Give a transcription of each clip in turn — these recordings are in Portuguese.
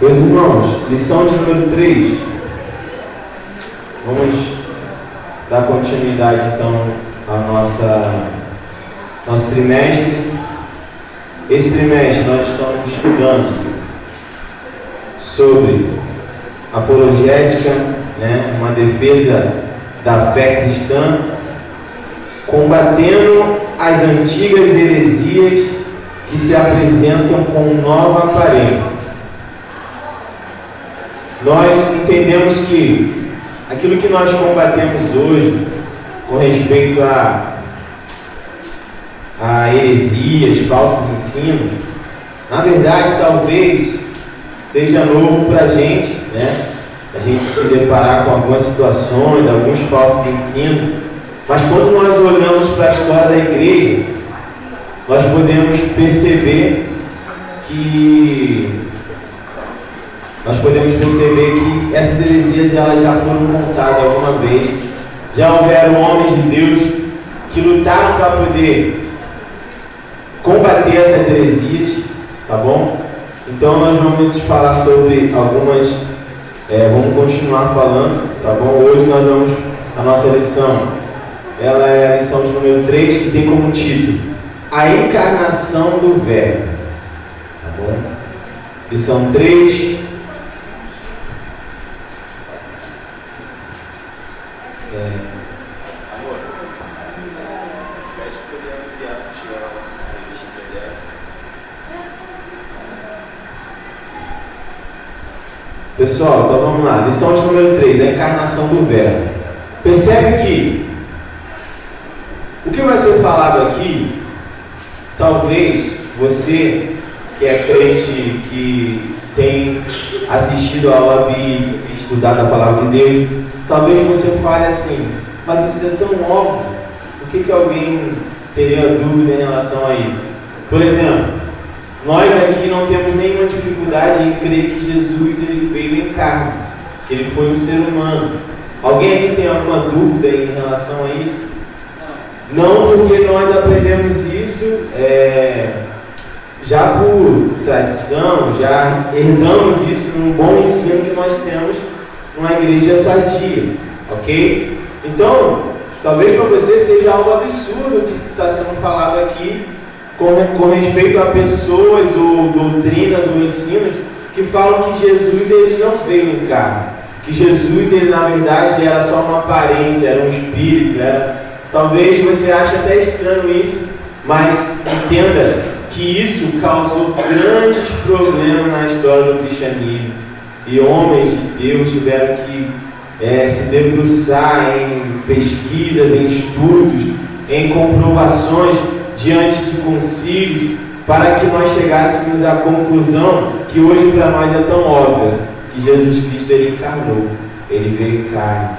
Meus irmãos, lição de número 3. Vamos dar continuidade então ao nosso trimestre. Esse trimestre nós estamos estudando sobre apologética, uma defesa da fé cristã, combatendo as antigas heresias que se apresentam com nova aparência. Nós entendemos que aquilo que nós combatemos hoje com respeito a heresias, falsos ensinos, na verdade talvez seja novo para a gente, a gente se deparar com algumas situações, alguns falsos ensinos, mas quando nós olhamos para a história da igreja, nós podemos perceber que essas heresias elas já foram contadas alguma vez. Já houveram homens de Deus que lutaram para poder combater essas heresias, tá bom? Então nós vamos falar sobre algumas, vamos continuar falando, tá bom? Hoje nós vamos, a nossa lição, ela é a lição de número 3, que tem como título A Encarnação do Verbo, tá bom? Lição 3. Pessoal, então vamos lá. Lição de número 3, a encarnação do Verbo. Percebe que o que vai ser falado aqui, talvez você que é crente, que tem assistido a aula bíblica, estudado a palavra de Deus, talvez você fale assim, mas isso é tão óbvio, por que alguém teria dúvida em relação a isso? Por exemplo, nós aqui não temos nenhuma dificuldade em crer que Jesus ele veio em carne, que ele foi um ser humano. Alguém aqui tem alguma dúvida em relação a isso? Não, porque nós aprendemos isso já por tradição, já herdamos isso num bom ensino que nós temos numa igreja sadia, ok? Então, talvez para você seja algo absurdo o que está sendo falado aqui, com respeito a pessoas ou doutrinas ou ensinos que falam que Jesus ele não veio em carne, que Jesus ele na verdade era só uma aparência, era um espírito, talvez você ache até estranho isso, mas entenda que isso causou grandes problemas na história do cristianismo e homens de Deus tiveram que se debruçar em pesquisas, em estudos, em comprovações diante de concílios, para que nós chegássemos à conclusão que hoje para nós é tão óbvia, que Jesus Cristo ele encarnou, ele veio em carne.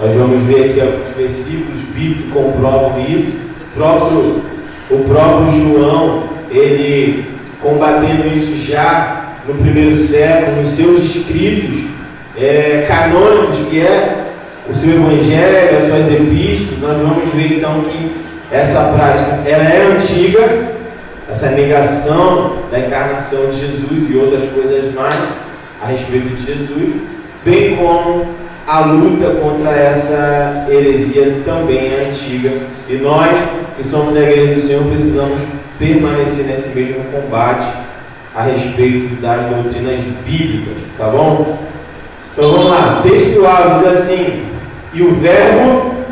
Nós vamos ver aqui alguns versículos bíblicos que comprovam isso. O próprio João, ele combatendo isso já no primeiro século, nos seus escritos canônicos, que é o seu evangelho, as suas epístolas. Nós vamos ver então que essa prática, ela é antiga, essa negação da encarnação de Jesus e outras coisas mais a respeito de Jesus, bem como a luta contra essa heresia também é antiga. E nós, que somos a igreja do Senhor, precisamos permanecer nesse mesmo combate a respeito das doutrinas bíblicas, tá bom? Então vamos lá, textual diz assim: e o Verbo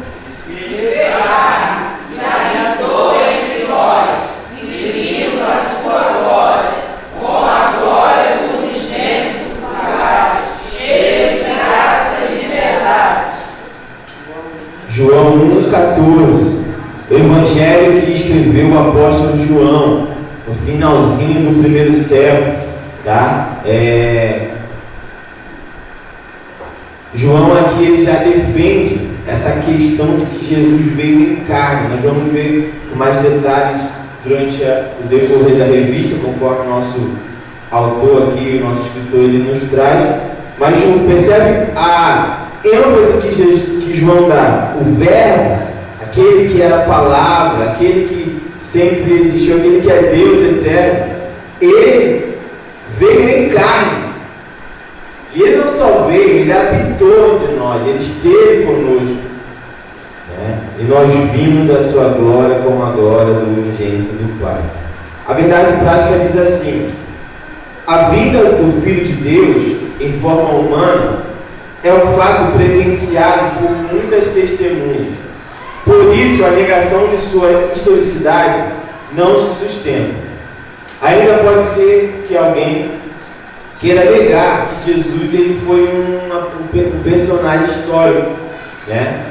João 1,14, o evangelho que escreveu o apóstolo João, no finalzinho do primeiro século, tá? João aqui ele já defende essa questão de que Jesus veio em carne. Nós vamos ver com mais detalhes durante o decorrer da revista, conforme o nosso autor aqui, o nosso escritor, ele nos traz. Mas percebe a ênfase que João dá, o Verbo, aquele que era a palavra, aquele que sempre existiu, aquele que é Deus eterno, ele veio em carne. veio, Ele habitou entre nós, Ele esteve conosco, né? E nós vimos a sua glória como a glória do unigênito do Pai. A verdade prática diz assim: a vida do Filho de Deus em forma humana é um fato presenciado por muitas testemunhas. Por isso, a negação de sua historicidade não se sustenta. Ainda pode ser que alguém queira negar que Jesus ele foi um personagem histórico, né?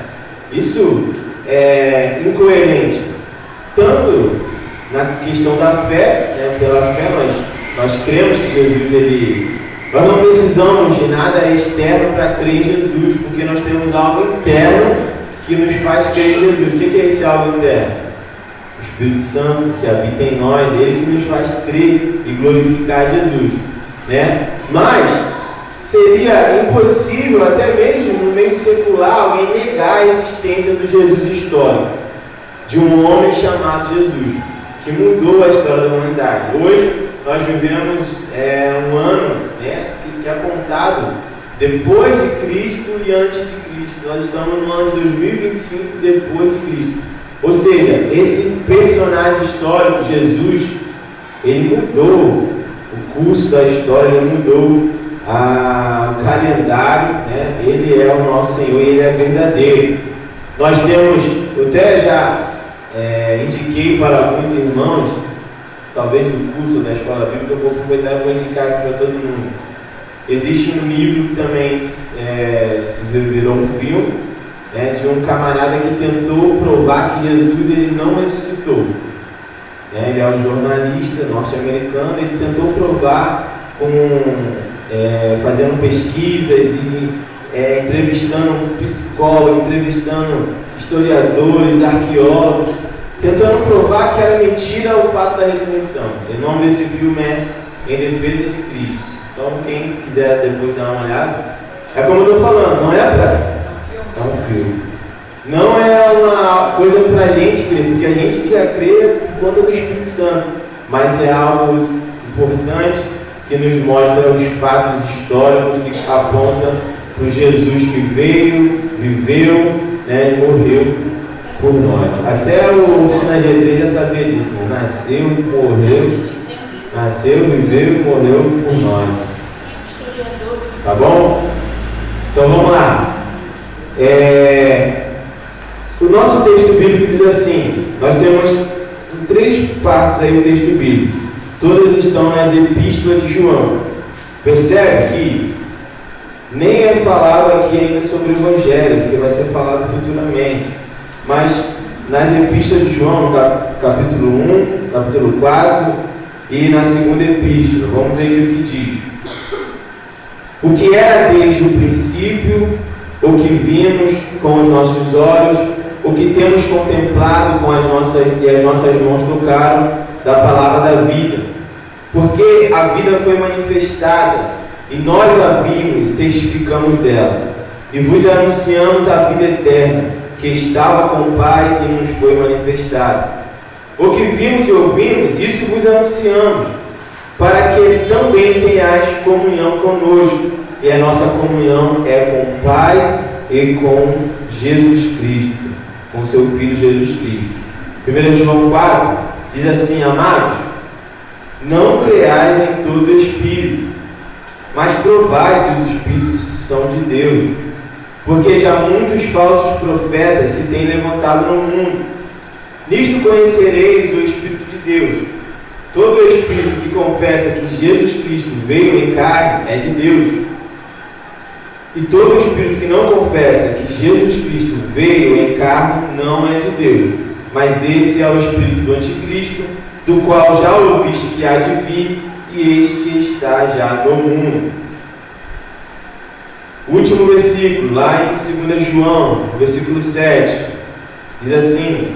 Isso é incoerente, tanto na questão da fé, né? Pela fé nós cremos que Jesus nós não precisamos de nada externo para crer em Jesus, porque nós temos algo interno que nos faz crer em Jesus. O que é esse algo interno? O Espírito Santo que habita em nós, Ele que nos faz crer e glorificar Jesus, né? Mas seria impossível, até mesmo no meio secular, alguém negar a existência do Jesus histórico, de um homem chamado Jesus, que mudou a história da humanidade. Hoje nós vivemos um ano, né, que é apontado depois de Cristo e antes de Cristo. Nós estamos no ano de 2025 depois de Cristo. Ou seja, esse personagem histórico, Jesus, ele mudou o curso da história, ele mudou o calendário, né? Ele é o nosso Senhor e Ele é verdadeiro. Nós temos, eu até já indiquei para alguns irmãos, talvez do curso da Escola Bíblica, eu vou aproveitar e vou indicar aqui para todo mundo. Existe um livro que também se virou um filme, né, de um camarada que tentou provar que Jesus ele não ressuscitou. Ele é um jornalista norte-americano, ele tentou provar fazendo pesquisas e entrevistando psicólogos, entrevistando historiadores, arqueólogos, tentando provar que era mentira o fato da ressurreição. O nome desse filme é Em Defesa de Cristo. Então, quem quiser depois dar uma olhada, é como eu estou falando, não é para... É um filme. Não é uma coisa para a gente crer, porque a gente já crê por conta do Espírito Santo, mas é algo importante que nos mostra os fatos históricos que apontam para o Jesus que veio, viveu, né, e morreu por nós. Até o Oficina G3 já sabia disso, né? Nasceu, viveu e morreu por nós. Tá bom? Então vamos lá. O nosso texto bíblico diz assim: nós temos 3 partes aí o texto bíblico. Todas estão nas epístolas de João. Percebe que nem é falado aqui ainda sobre o Evangelho, porque vai ser falado futuramente. Mas nas epístolas de João, capítulo 1, capítulo 4 e na segunda epístola, vamos ver aqui o que diz. O que era desde o princípio, o que vimos com os nossos olhos, o que temos contemplado com as nossas mãos tocaram da palavra da vida. Porque a vida foi manifestada, e nós a vimos e testificamos dela, e vos anunciamos a vida eterna, que estava com o Pai e nos foi manifestada. O que vimos e ouvimos, isso vos anunciamos, para que também tenhais comunhão conosco, e a nossa comunhão é com o Pai e com Jesus Cristo, com seu Filho Jesus Cristo. 1 João 4 diz assim: amados, não creais em todo espírito, mas provai se os espíritos são de Deus, porque já muitos falsos profetas se têm levantado no mundo. Nisto conhecereis o Espírito de Deus. Todo espírito que confessa que Jesus Cristo veio em carne é de Deus. E todo espírito que não confessa que Jesus Cristo veio em carne não é de Deus. Mas esse é o espírito do anticristo, do qual já ouviste que há de vir, e eis que está já no mundo. O último versículo, lá em 2 João, versículo 7, diz assim: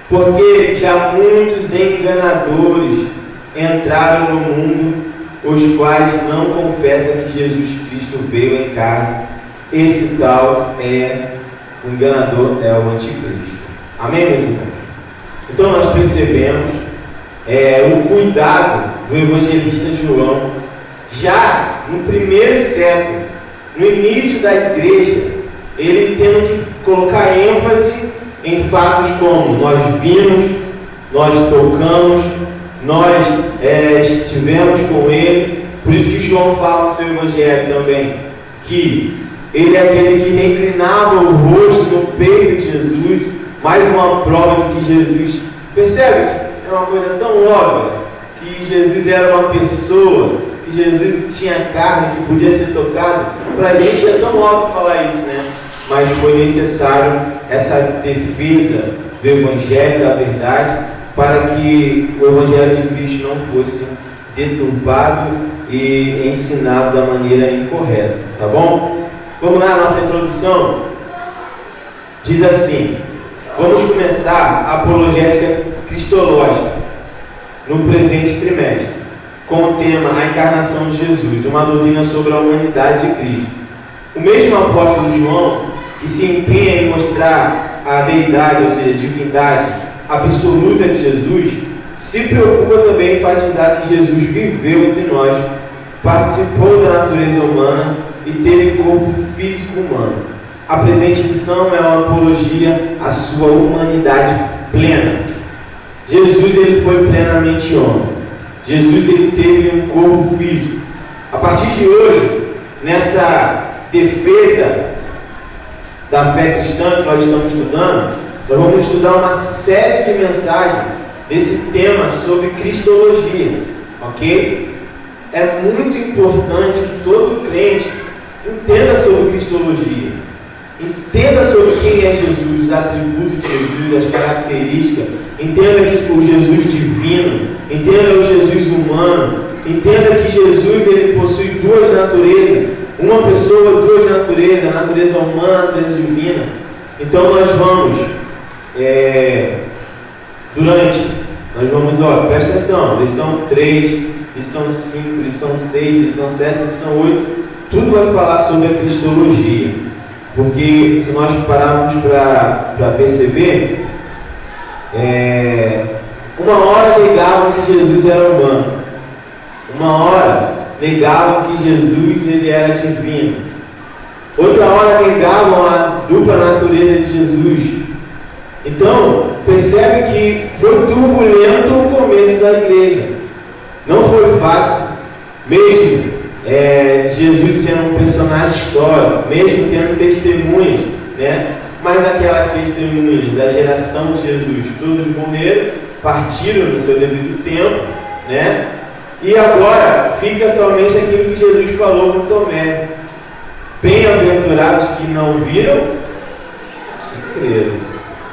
porque já muitos enganadores entraram no mundo, os quais não confessam que Jesus Cristo veio em carne. Esse tal o enganador, é o anticristo. Amém, meus irmãos? Então nós percebemos o cuidado do evangelista João, já no primeiro século, no início da igreja, ele tendo que colocar ênfase em fatos como nós vimos, nós tocamos, nós estivemos com ele. Por isso que João fala no seu evangelho também, que ele é aquele que reclinava o rosto no peito de Jesus, mais uma prova de que Jesus, percebe que é uma coisa tão óbvia, que Jesus era uma pessoa, que Jesus tinha carne, que podia ser tocado. Para a gente é tão óbvio falar isso, né? Mas foi necessário essa defesa do Evangelho, da verdade, para que o Evangelho de Cristo não fosse deturpado e ensinado da maneira incorreta, tá bom? Vamos lá, nossa introdução diz assim: vamos começar a apologética cristológica no presente trimestre, com o tema A Encarnação de Jesus, uma doutrina sobre a humanidade de Cristo. O mesmo apóstolo João, que se empenha em mostrar a deidade, ou seja, a divindade absoluta de Jesus, se preocupa também em enfatizar que Jesus viveu entre nós, participou da natureza humana e teve corpo físico humano. A presente lição é uma apologia à sua humanidade plena. Jesus ele foi plenamente homem. Jesus ele teve um corpo físico. A partir de hoje, nessa defesa da fé cristã que nós estamos estudando, nós vamos estudar uma série de mensagens desse tema sobre cristologia, ok? É muito importante que todo crente entenda sobre cristologia, entenda sobre quem é Jesus, os atributos de Jesus, as características, entenda que o Jesus divino, entenda o Jesus humano, entenda que Jesus ele possui duas naturezas, uma pessoa, duas naturezas, a natureza humana, a natureza divina. Então nós vamos, presta atenção, lição 3, lição 5, lição 6, lição 7, lição 8, tudo vai falar sobre a cristologia, porque se nós pararmos para perceber, uma hora negavam que Jesus era humano, uma hora negavam que Jesus ele era divino, outra hora negavam a dupla natureza de Jesus. Então, percebe que foi turbulento o começo da igreja. Não foi fácil, mesmo Jesus sendo um personagem histórico, mesmo tendo testemunhas, né? Mas aquelas testemunhas da geração de Jesus, todos morreram, partiram no seu devido tempo, né? E agora fica somente aquilo que Jesus falou com Tomé: bem-aventurados que não viram e creram.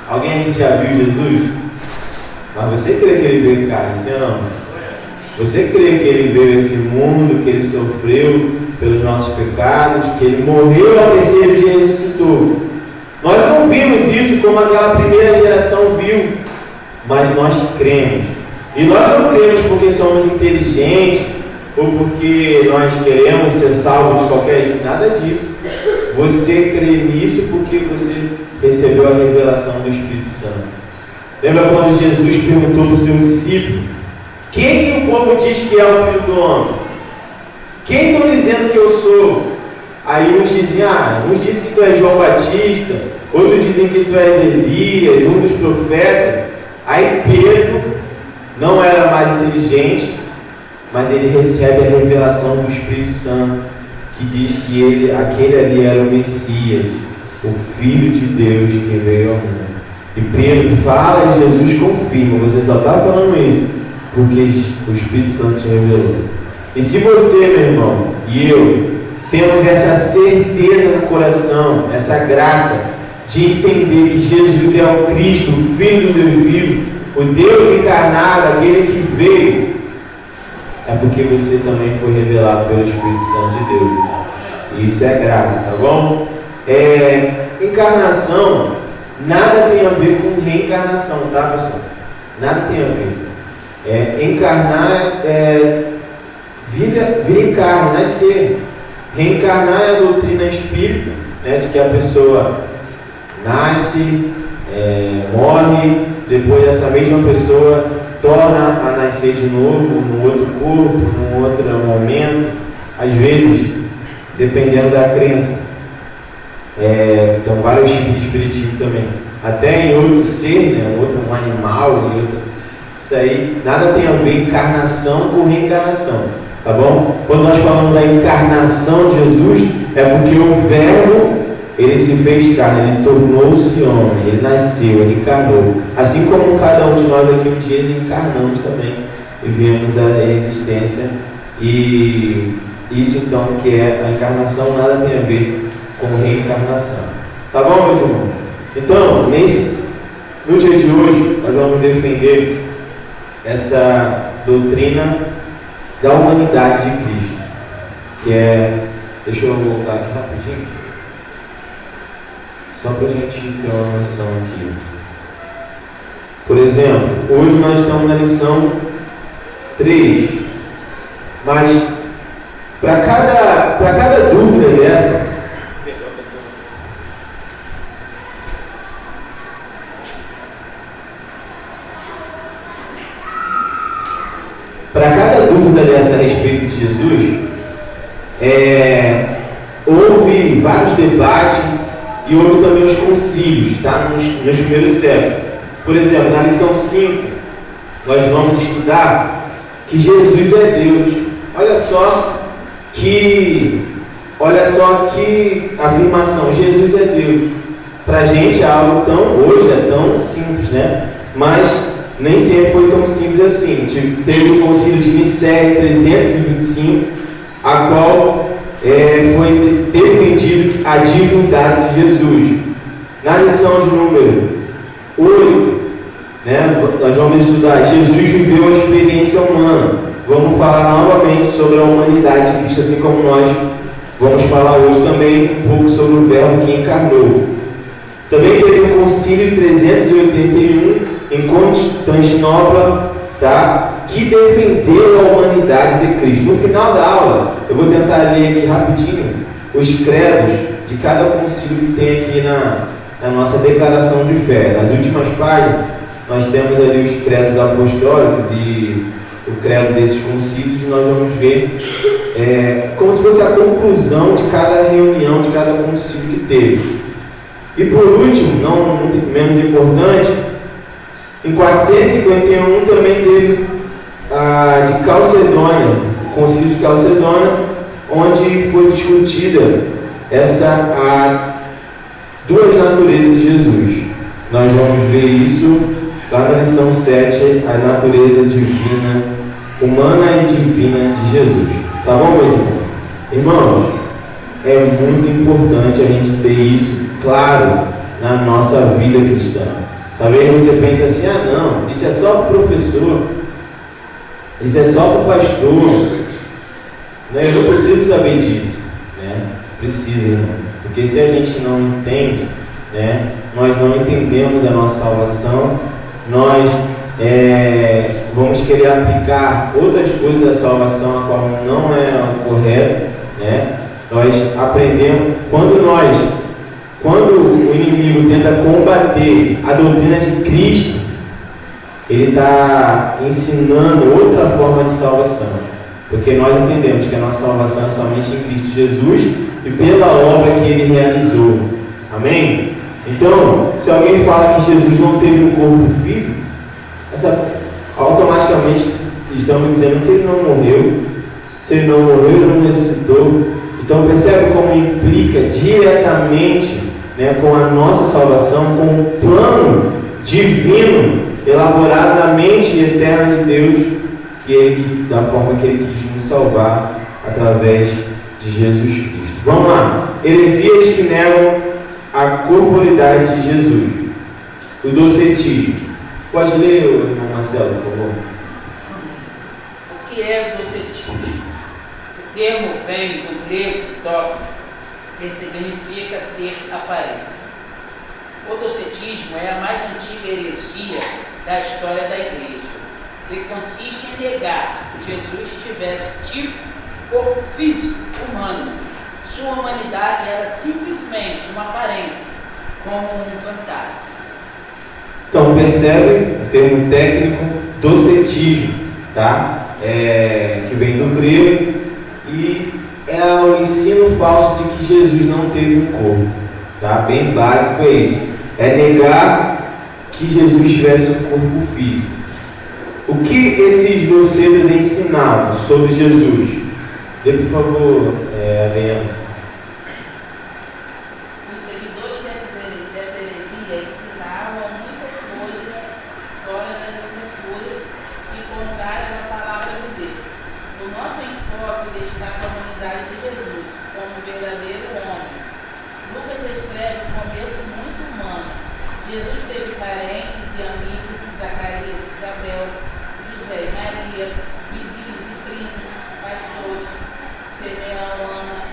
Alguém aqui já viu Jesus? Mas você crê que ele veio em carne, sim ou não? Você crê que ele veio a esse mundo, que ele sofreu pelos nossos pecados, que ele morreu ao terceiro dia e ressuscitou? Nós não vimos isso como aquela primeira geração viu, mas nós cremos. E nós não cremos porque somos inteligentes ou porque nós queremos ser salvos de qualquer jeito, nada disso. Você crê nisso porque você recebeu a revelação do Espírito Santo. Lembra quando Jesus perguntou para o seu discípulo: quem que o povo diz que é o Filho do Homem? Quem estão dizendo que eu sou? Aí uns diziam, uns dizem que tu és João Batista, outros dizem que tu és Elias, um dos profetas. Aí Pedro não era mais inteligente, mas ele recebe a revelação do Espírito Santo, que diz que aquele ali era o Messias, o Filho de Deus que veio ao mundo. E Pedro fala e Jesus confirma: você só está falando isso porque o Espírito Santo te revelou. E se você, meu irmão, e eu, temos essa certeza no coração, essa graça de entender que Jesus é o Cristo, o Filho do Deus vivo, o Deus encarnado, aquele que veio, é porque você também foi revelado pelo Espírito Santo de Deus. E isso é graça, tá bom? Encarnação nada tem a ver com reencarnação, tá, pessoal? Nada tem a ver. Encarnar vir em carne, nascer. Reencarnar é a doutrina espírita, né, de que a pessoa nasce, morre, depois essa mesma pessoa torna a nascer de novo, num outro corpo, num outro momento. Às vezes dependendo da crença. Então, vários tipos de espiritismo também. Até em outro ser, né, um animal, isso aí nada tem a ver encarnação com reencarnação, tá bom? Quando nós falamos a encarnação de Jesus, é porque o Verbo, ele se fez carne, ele tornou-se homem, ele nasceu, ele encarnou. Assim como cada um de nós aqui um dia ele encarnamos também e vemos a existência. E isso então que é a encarnação, nada tem a ver com reencarnação. Tá bom, meus irmãos? Então, no dia de hoje, nós vamos defender essa doutrina da humanidade de Cristo, que é, deixa eu voltar aqui rapidinho, só para a gente ter uma noção aqui. Por exemplo, hoje nós estamos na lição 3, mas para cada dúvida dessa, a respeito de Jesus, houve vários debates e houve também os concílios, tá? nos primeiros séculos. Por exemplo, na lição 5, nós vamos estudar que Jesus é Deus. Olha só que afirmação, Jesus é Deus. Para a gente é algo hoje é tão simples, né? Mas nem sempre foi tão simples assim. Teve o concílio de Nicéia 325, a qual foi defendido a divindade de Jesus. Na lição de número 8, né, nós vamos estudar Jesus viveu a experiência humana. Vamos falar novamente sobre a humanidade de Cristo, assim como nós vamos falar hoje também um pouco sobre o Verbo que encarnou. Também teve o concílio 381 em Constantinopla, tá? Que defendeu a humanidade de Cristo. No final da aula, eu vou tentar ler aqui rapidinho os credos de cada concílio que tem aqui na nossa declaração de fé. Nas últimas páginas, nós temos ali os credos apostólicos e o credo desses concílios, e nós vamos ver como se fosse a conclusão de cada reunião, de cada concílio que teve. E por último, não muito menos importante, em 451 também teve de Calcedônia, o concílio de Calcedônia, onde foi discutida duas naturezas de Jesus. Nós vamos ver isso lá na lição 7, a natureza divina, humana e divina de Jesus. Tá bom, meus irmãos? Irmãos, é muito importante a gente ter isso claro na nossa vida cristã. Talvez você pense assim, não, isso é só para o professor, isso é só para o pastor, né? Eu não preciso saber disso, né? Precisa, irmão, porque se a gente não entende, né, nós não entendemos a nossa salvação, nós vamos querer aplicar outras coisas à salvação, a qual não é o correto, né? Nós aprendemos, quando o inimigo tenta combater a doutrina de Cristo, ele está ensinando outra forma de salvação, porque nós entendemos que a nossa salvação é somente em Cristo Jesus e pela obra que ele realizou. Amém? Então, se alguém fala que Jesus não teve um corpo físico, automaticamente estamos dizendo que ele não morreu. Se ele não morreu, ele não ressuscitou. Então percebe como implica diretamente, né, com a nossa salvação, com o plano divino elaborado na mente eterna de Deus, da forma que ele quis nos salvar através de Jesus Cristo. Vamos lá. Heresias que negam a corporidade de Jesus. O docetismo. Pode ler, irmão Marcelo, por favor. O que é docetismo? O termo vem do grego dogma, que significa ter aparência. O docetismo é a mais antiga heresia da história da igreja e consiste em negar que Jesus tivesse corpo físico humano. Sua humanidade era simplesmente uma aparência, como um fantasma. Então percebe o termo técnico docetismo, tá? Que vem do grego e é o ensino falso de que Jesus não teve um corpo. Tá? Bem básico é isso. É negar que Jesus tivesse um corpo físico. O que esses docetas ensinavam sobre Jesus? Dê, por favor, Adriana. Os seguidores dessa heresia ensinavam muitas coisas fora das escrituras e contrárias à palavra de Deus. O nosso enfoque está na humanidade de Jesus, como um verdadeiro homem. Lucas descreve um começo muito humano. Jesus teve parentes e amigos, Zacarias, Isabel, José e Maria, vizinhos e primos, pastores, Simeão, Ana.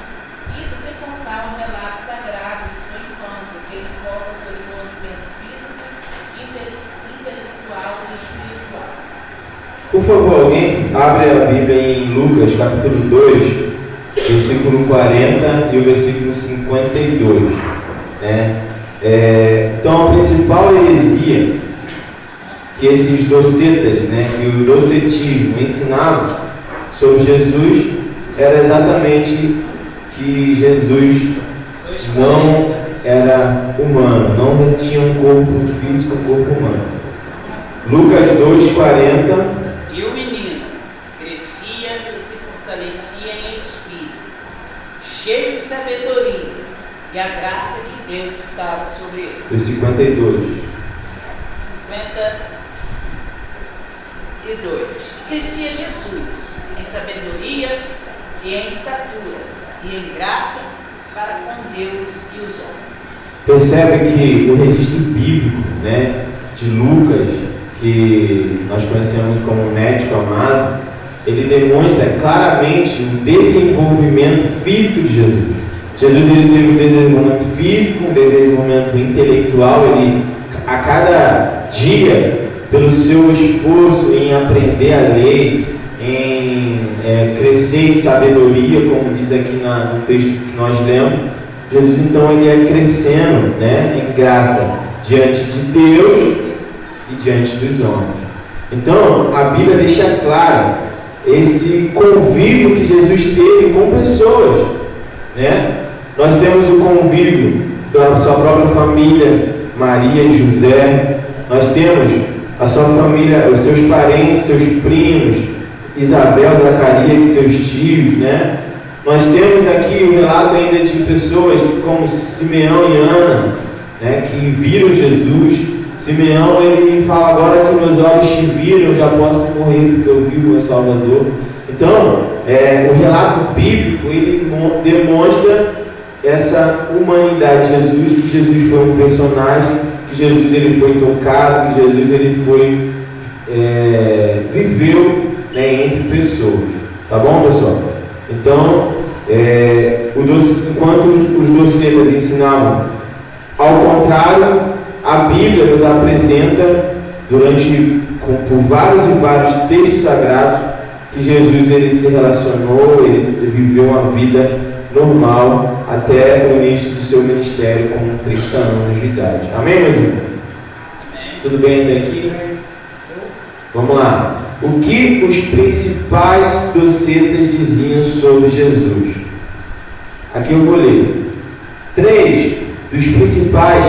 Isso sem contar um relato sagrado de sua infância, que envolve o seu desenvolvimento físico, intelectual e espiritual. Por favor, alguém abre a Bíblia em Lucas, capítulo 2, versículo 40 e o versículo 52. Então, a principal heresia que esses docetas, que o docetismo ensinavam sobre Jesus, era exatamente que Jesus não era humano, não tinha um corpo físico, um corpo humano. Lucas 2,40. E o menino crescia e se fortalecia em espírito, cheio de sabedoria, e a graça de Deus estava sobre ele. Os 52. 52. Crescia Jesus em sabedoria e em estatura e em graça para com Deus e os homens. Percebe que o registro bíblico, de Lucas, que nós conhecemos como médico amado, ele demonstra claramente o desenvolvimento físico de Jesus. Jesus ele teve um desenvolvimento físico, um desenvolvimento intelectual. Ele, a cada dia, pelo seu esforço em aprender a lei, em crescer em sabedoria, como diz aqui no texto que nós lemos, Jesus então ele ia crescendo em graça diante de Deus e diante dos homens. Então a Bíblia deixa claro esse convívio que Jesus teve com pessoas. Nós temos o convívio da sua própria família, Maria e José. Nós temos a sua família, os seus parentes, seus primos, Isabel, Zacarias e seus tios, Nós temos aqui o relato ainda de pessoas como Simeão e Ana, que viram Jesus. Simeão, ele fala: agora que meus olhos te viram, eu já posso morrer porque eu vi o meu Salvador. Então, o relato bíblico, ele demonstra essa humanidade de Jesus, que Jesus foi um personagem, que Jesus ele foi tocado, que Jesus ele foi viveu entre pessoas. Tá bom, pessoal? Então, enquanto os docetas ensinavam ao contrário, a Bíblia nos apresenta por vários e vários textos sagrados que Jesus ele se relacionou, ele viveu uma vida normal até o início do seu ministério com 30 anos de idade. Amém, meus irmãos? Amém. Tudo bem até aqui? Vamos lá. O que os principais docetas diziam sobre Jesus? Aqui eu vou ler. 3 dos principais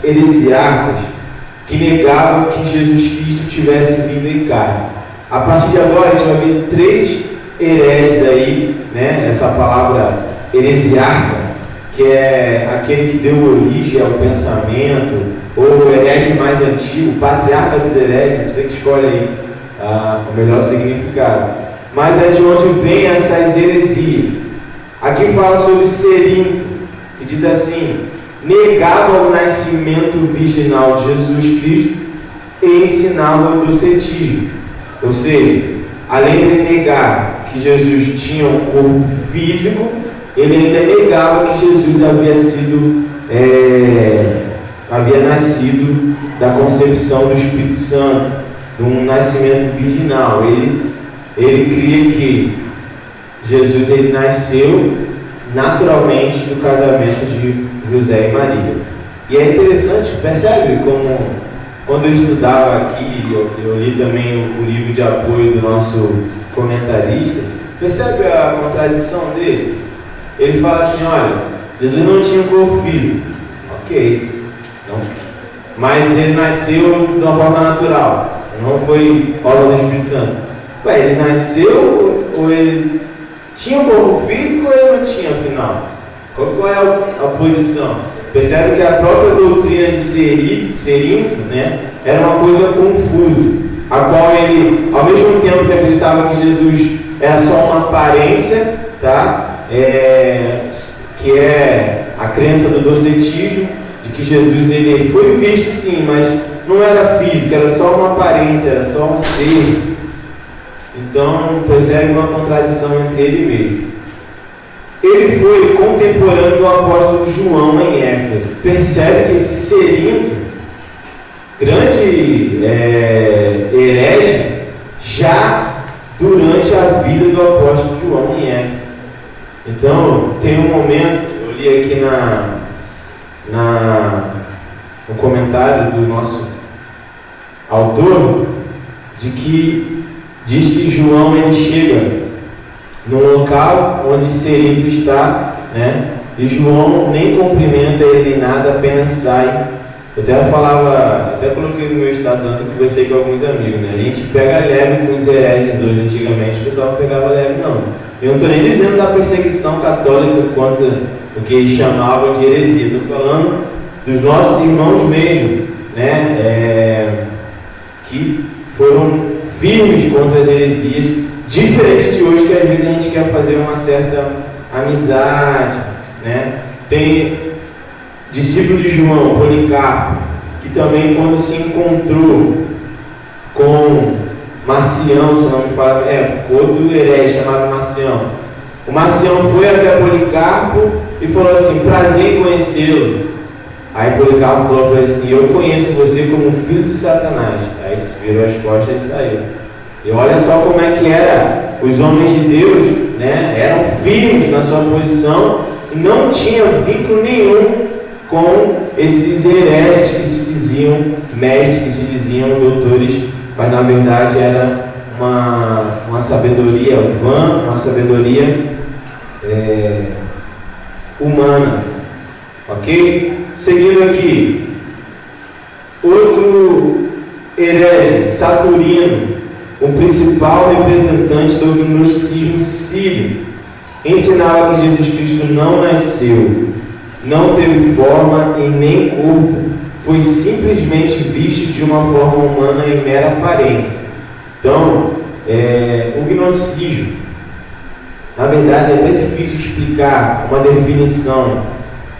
heresiarcas que negavam que Jesus Cristo tivesse vindo em carne. A partir de agora a gente vai ver 3 hereges aí, essa palavra heresiarca, que é aquele que deu origem ao pensamento, ou o herege mais antigo, patriarca dos hereges, você que escolhe aí o melhor significado. Mas é de onde vem essas heresias. Aqui fala sobre Cerinto, que diz assim: negava o nascimento virginal de Jesus Cristo e ensinava o docetismo. Ou seja, além de negar que Jesus tinha um corpo físico, ele ainda negava que Jesus havia nascido da concepção do Espírito Santo, de um nascimento virginal. Ele cria que Jesus ele nasceu naturalmente do casamento de José e Maria. E é interessante, percebe como quando eu estudava aqui, eu li também o livro de apoio do nosso comentarista, percebe a contradição dele? ele fala assim, olha, Jesus não tinha um corpo físico. Ok, não. Mas ele nasceu de uma forma natural, não foi obra do Espírito Santo. Ué, ele nasceu ou ele tinha um corpo físico ou ele não tinha, afinal? Qual é a posição? Percebe que a própria doutrina de Cerinto, né, era uma coisa confusa, a qual ele, ao mesmo tempo que acreditava que Jesus era só uma aparência, tá? Que é a crença do docetismo, de que Jesus ele foi visto sim, mas não era físico, era só uma aparência, era só um ser. Então percebe uma contradição entre ele mesmo. Ele foi contemporâneo do apóstolo João em Éfeso. Percebe que esse Cerinto, grande herege, já durante a vida do apóstolo João em Éfeso. Então, tem um momento, eu li aqui no comentário do nosso autor, de que diz que João ele chega no local onde Cerinto está, né? E João nem cumprimenta ele nem nada, apenas sai. Eu até coloquei no meu status ontem, conversei com alguns amigos, né? A gente pega leve com os hereges hoje, antigamente o pessoal não pegava leve, não. Eu não estou nem dizendo da perseguição católica quanto o que eles chamavam de heresia, estou falando dos nossos irmãos mesmo, né? Que foram firmes contra as heresias, diferente de hoje, que às vezes a gente quer fazer uma certa amizade, né? Tem discípulo de João, Policarpo, que também quando se encontrou com Marcião, se não me falo, outro herege chamado Marcião. O Marcião foi até Policarpo e falou assim, prazer em conhecê-lo. Aí Policarpo falou para ele assim, eu conheço você como filho de Satanás. Aí virou as costas e saiu. E olha só como é que era, os homens de Deus, né, eram firmes na sua posição e não tinham vínculo nenhum com esses hereges que se diziam mestres, que se diziam doutores, mas na verdade era uma sabedoria vã, uma sabedoria humana. Ok? Seguindo aqui, outro herege, Saturino, o principal representante do gnosticismo sírio, ensinava que Jesus Cristo não nasceu, não teve forma e nem corpo, foi simplesmente visto de uma forma humana em mera aparência. Então, o gnosticismo, na verdade é até difícil explicar uma definição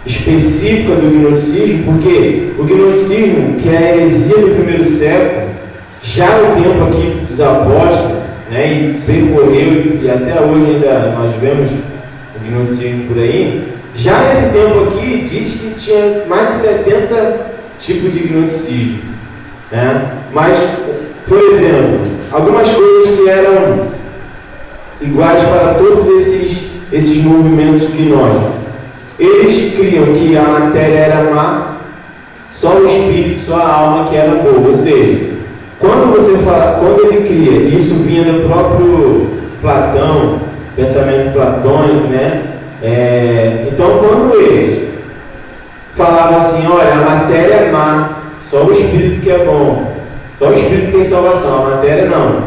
específica do gnosticismo, porque o gnosticismo, que é a heresia do primeiro século, já no tempo aqui dos apóstolos, né, e percorreu, e até hoje ainda nós vemos o gnosticismo por aí, já nesse tempo aqui diz que tinha mais de 70 tipos de gnosticismo, né? Mas, por exemplo, algumas coisas que eram iguais para todos esses movimentos gnósticos. Eles criam que a matéria era má, só o espírito, só a alma que era boa. Ou seja, quando ele cria, isso vinha do próprio Platão, pensamento platônico, né? Então, quando eles falavam assim, olha, a matéria é má, só o espírito que é bom, só o espírito tem salvação, a matéria não.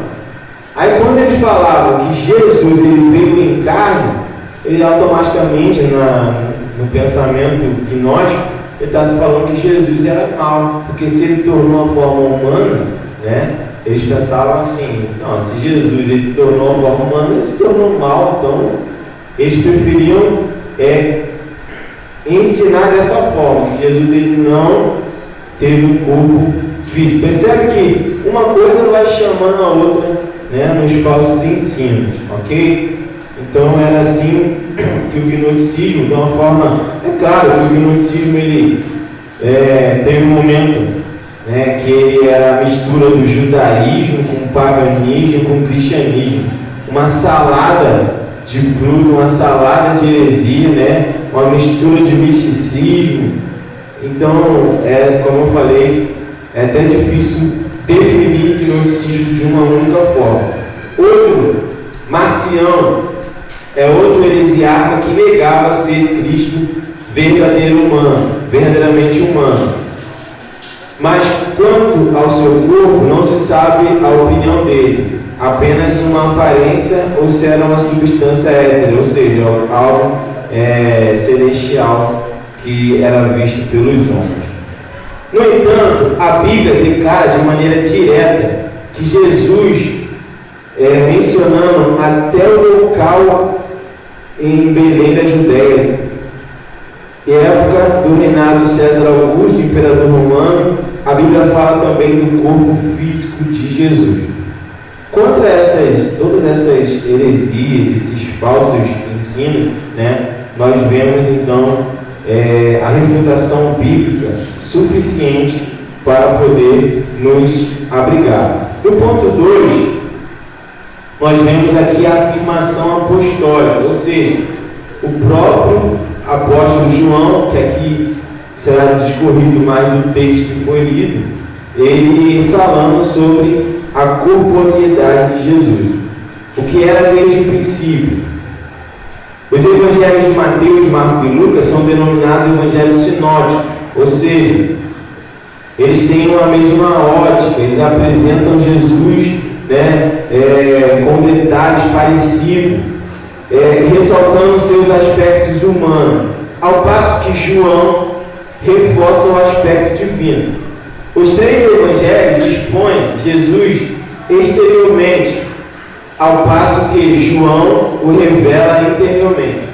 Aí quando eles falavam que Jesus ele veio em carne, ele automaticamente no pensamento gnóstico, ele está se falando que Jesus era mau, porque se ele tornou uma forma humana, né, eles pensavam assim, não, se Jesus ele tornou uma forma humana, ele se tornou mau, então eles preferiam ensinar dessa forma, que Jesus ele não teve um corpo físico. Percebe que uma coisa vai chamando a outra, né, nos falsos ensinos, ok? Então era assim que o gnosticismo, de uma forma, é claro que o gnosticismo ele teve um momento, né, que ele era a mistura do judaísmo com o paganismo, com o cristianismo, uma salada de fruto, uma salada de heresia, né, uma mistura de misticismo. Então, como eu falei, é até difícil definir gnosticismo de uma única forma. Outro, Marcião, é outro heresiarca que negava ser Cristo verdadeiramente humano. Mas quanto ao seu corpo, não se sabe a opinião dele, apenas uma aparência ou se era uma substância étera, ou seja, algo celestial que era visto pelos homens. No entanto, a Bíblia declara de maneira direta que Jesus, mencionando até o local em Belém da Judéia, época do reinado de César Augusto, imperador romano, a Bíblia fala também do corpo físico de Jesus. Contra todas essas heresias, esses falsos ensinos, nós vemos então a refutação bíblica suficiente para poder nos abrigar. No ponto 2, nós vemos aqui a afirmação apostólica, ou seja, o próprio apóstolo João, que aqui será discorrido mais do texto que foi lido, ele falando sobre a corporeidade de Jesus, o que era desde o princípio. Os evangelhos de Mateus, Marcos e Lucas são denominados evangelhos sinóticos, ou seja, eles têm uma mesma ótica, eles apresentam Jesus com detalhes parecidos, ressaltando seus aspectos humanos, ao passo que João reforça o aspecto divino. Os três evangelhos expõem Jesus exteriormente, ao passo que João o revela interiormente.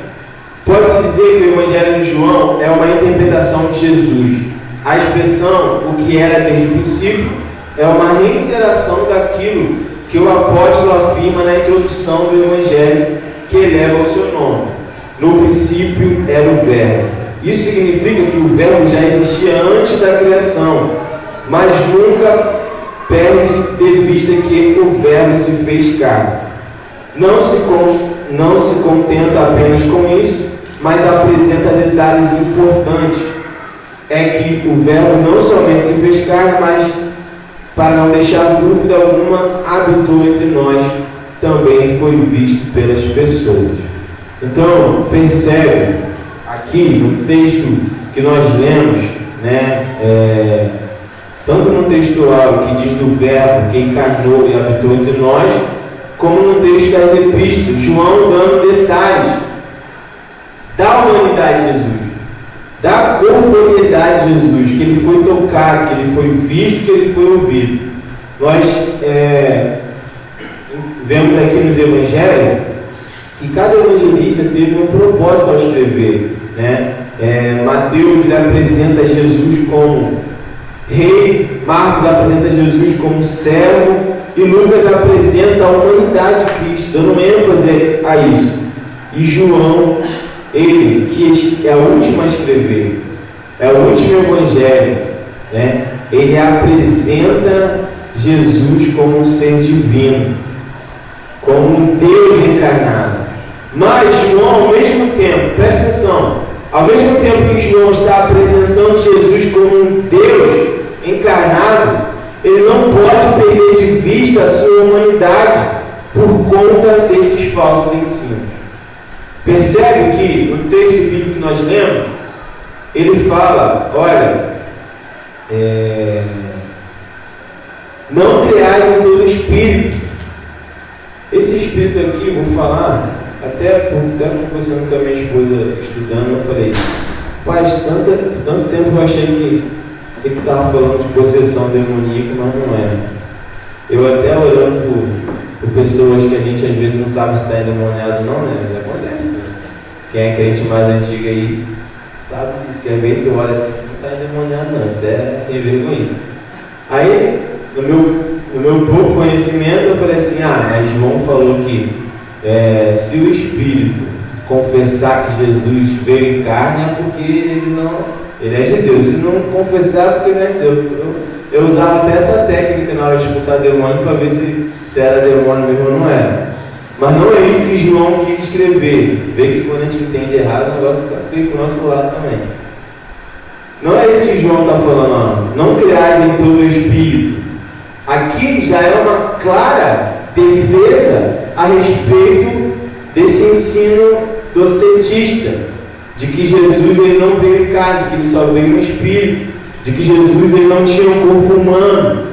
Pode-se dizer que o evangelho de João é uma interpretação de Jesus. A expressão, o que era desde o princípio, é uma reiteração daquilo que o apóstolo afirma na introdução do evangelho que eleva o seu nome. No princípio era o Verbo. Isso significa que o Verbo já existia antes da criação, mas nunca perde de vista que o Verbo se fez carne. Não se contenta apenas com isso, mas apresenta detalhes importantes. É que o Verbo não somente se fez carne, mas, para não deixar dúvida alguma, habitou entre nós, também foi visto pelas pessoas. Então, percebe aqui no texto que nós lemos, tanto no textual que diz do Verbo que encarnou e habitou entre nós, como no texto das epístolas, João dando detalhes da humanidade de Jesus, da corporeidade de Jesus, que ele foi tocado, que ele foi visto, que ele foi ouvido. Nós vemos aqui nos evangelhos que cada evangelista teve um propósito ao escrever. Mateus ele apresenta Jesus como rei, Marcos apresenta Jesus como servo e Lucas apresenta a humanidade de Cristo, dando ênfase a isso. E João, ele que é o último a escrever, é o último evangelho, ele apresenta Jesus como um ser divino, como um Deus encarnado. Mas João, ao mesmo tempo, presta atenção, ao mesmo tempo que João está apresentando Jesus como um Deus encarnado, ele não pode perder de vista a sua humanidade por conta desses falsos ensinos. Percebe que no texto bíblico que nós lemos, ele fala, olha, não creais em todo espírito. Esse espírito aqui, vou falar, até conversando com a minha esposa, estudando, eu falei, faz tanto tempo eu achei que estava falando de possessão demoníaca, mas não era. Eu até orando por pessoas que a gente às vezes não sabe se está endemoniado ou não, mas acontece, né? Quem é crente mais antigo aí sabe disso, que às vezes tu olha assim, você não está endemoniado não, isso é sem vergonha. Aí, no meu pouco conhecimento, eu falei assim, mas João falou que se o Espírito confessar que Jesus veio em carne, é porque ele é de Deus. Se não confessar, é porque não é de Deus. Eu usava até essa técnica na hora de expulsar demônio para ver se era demônio mesmo ou não era. Mas não é isso que João quis escrever. Vê que quando a gente entende errado, o negócio fica feio pro nosso lado também. Não é isso que João está falando, não creais em todo o Espírito. Aqui já é uma clara defesa a respeito desse ensino docetista, de que Jesus ele não veio em carne, de que ele só veio no Espírito, de que Jesus ele não tinha um corpo humano.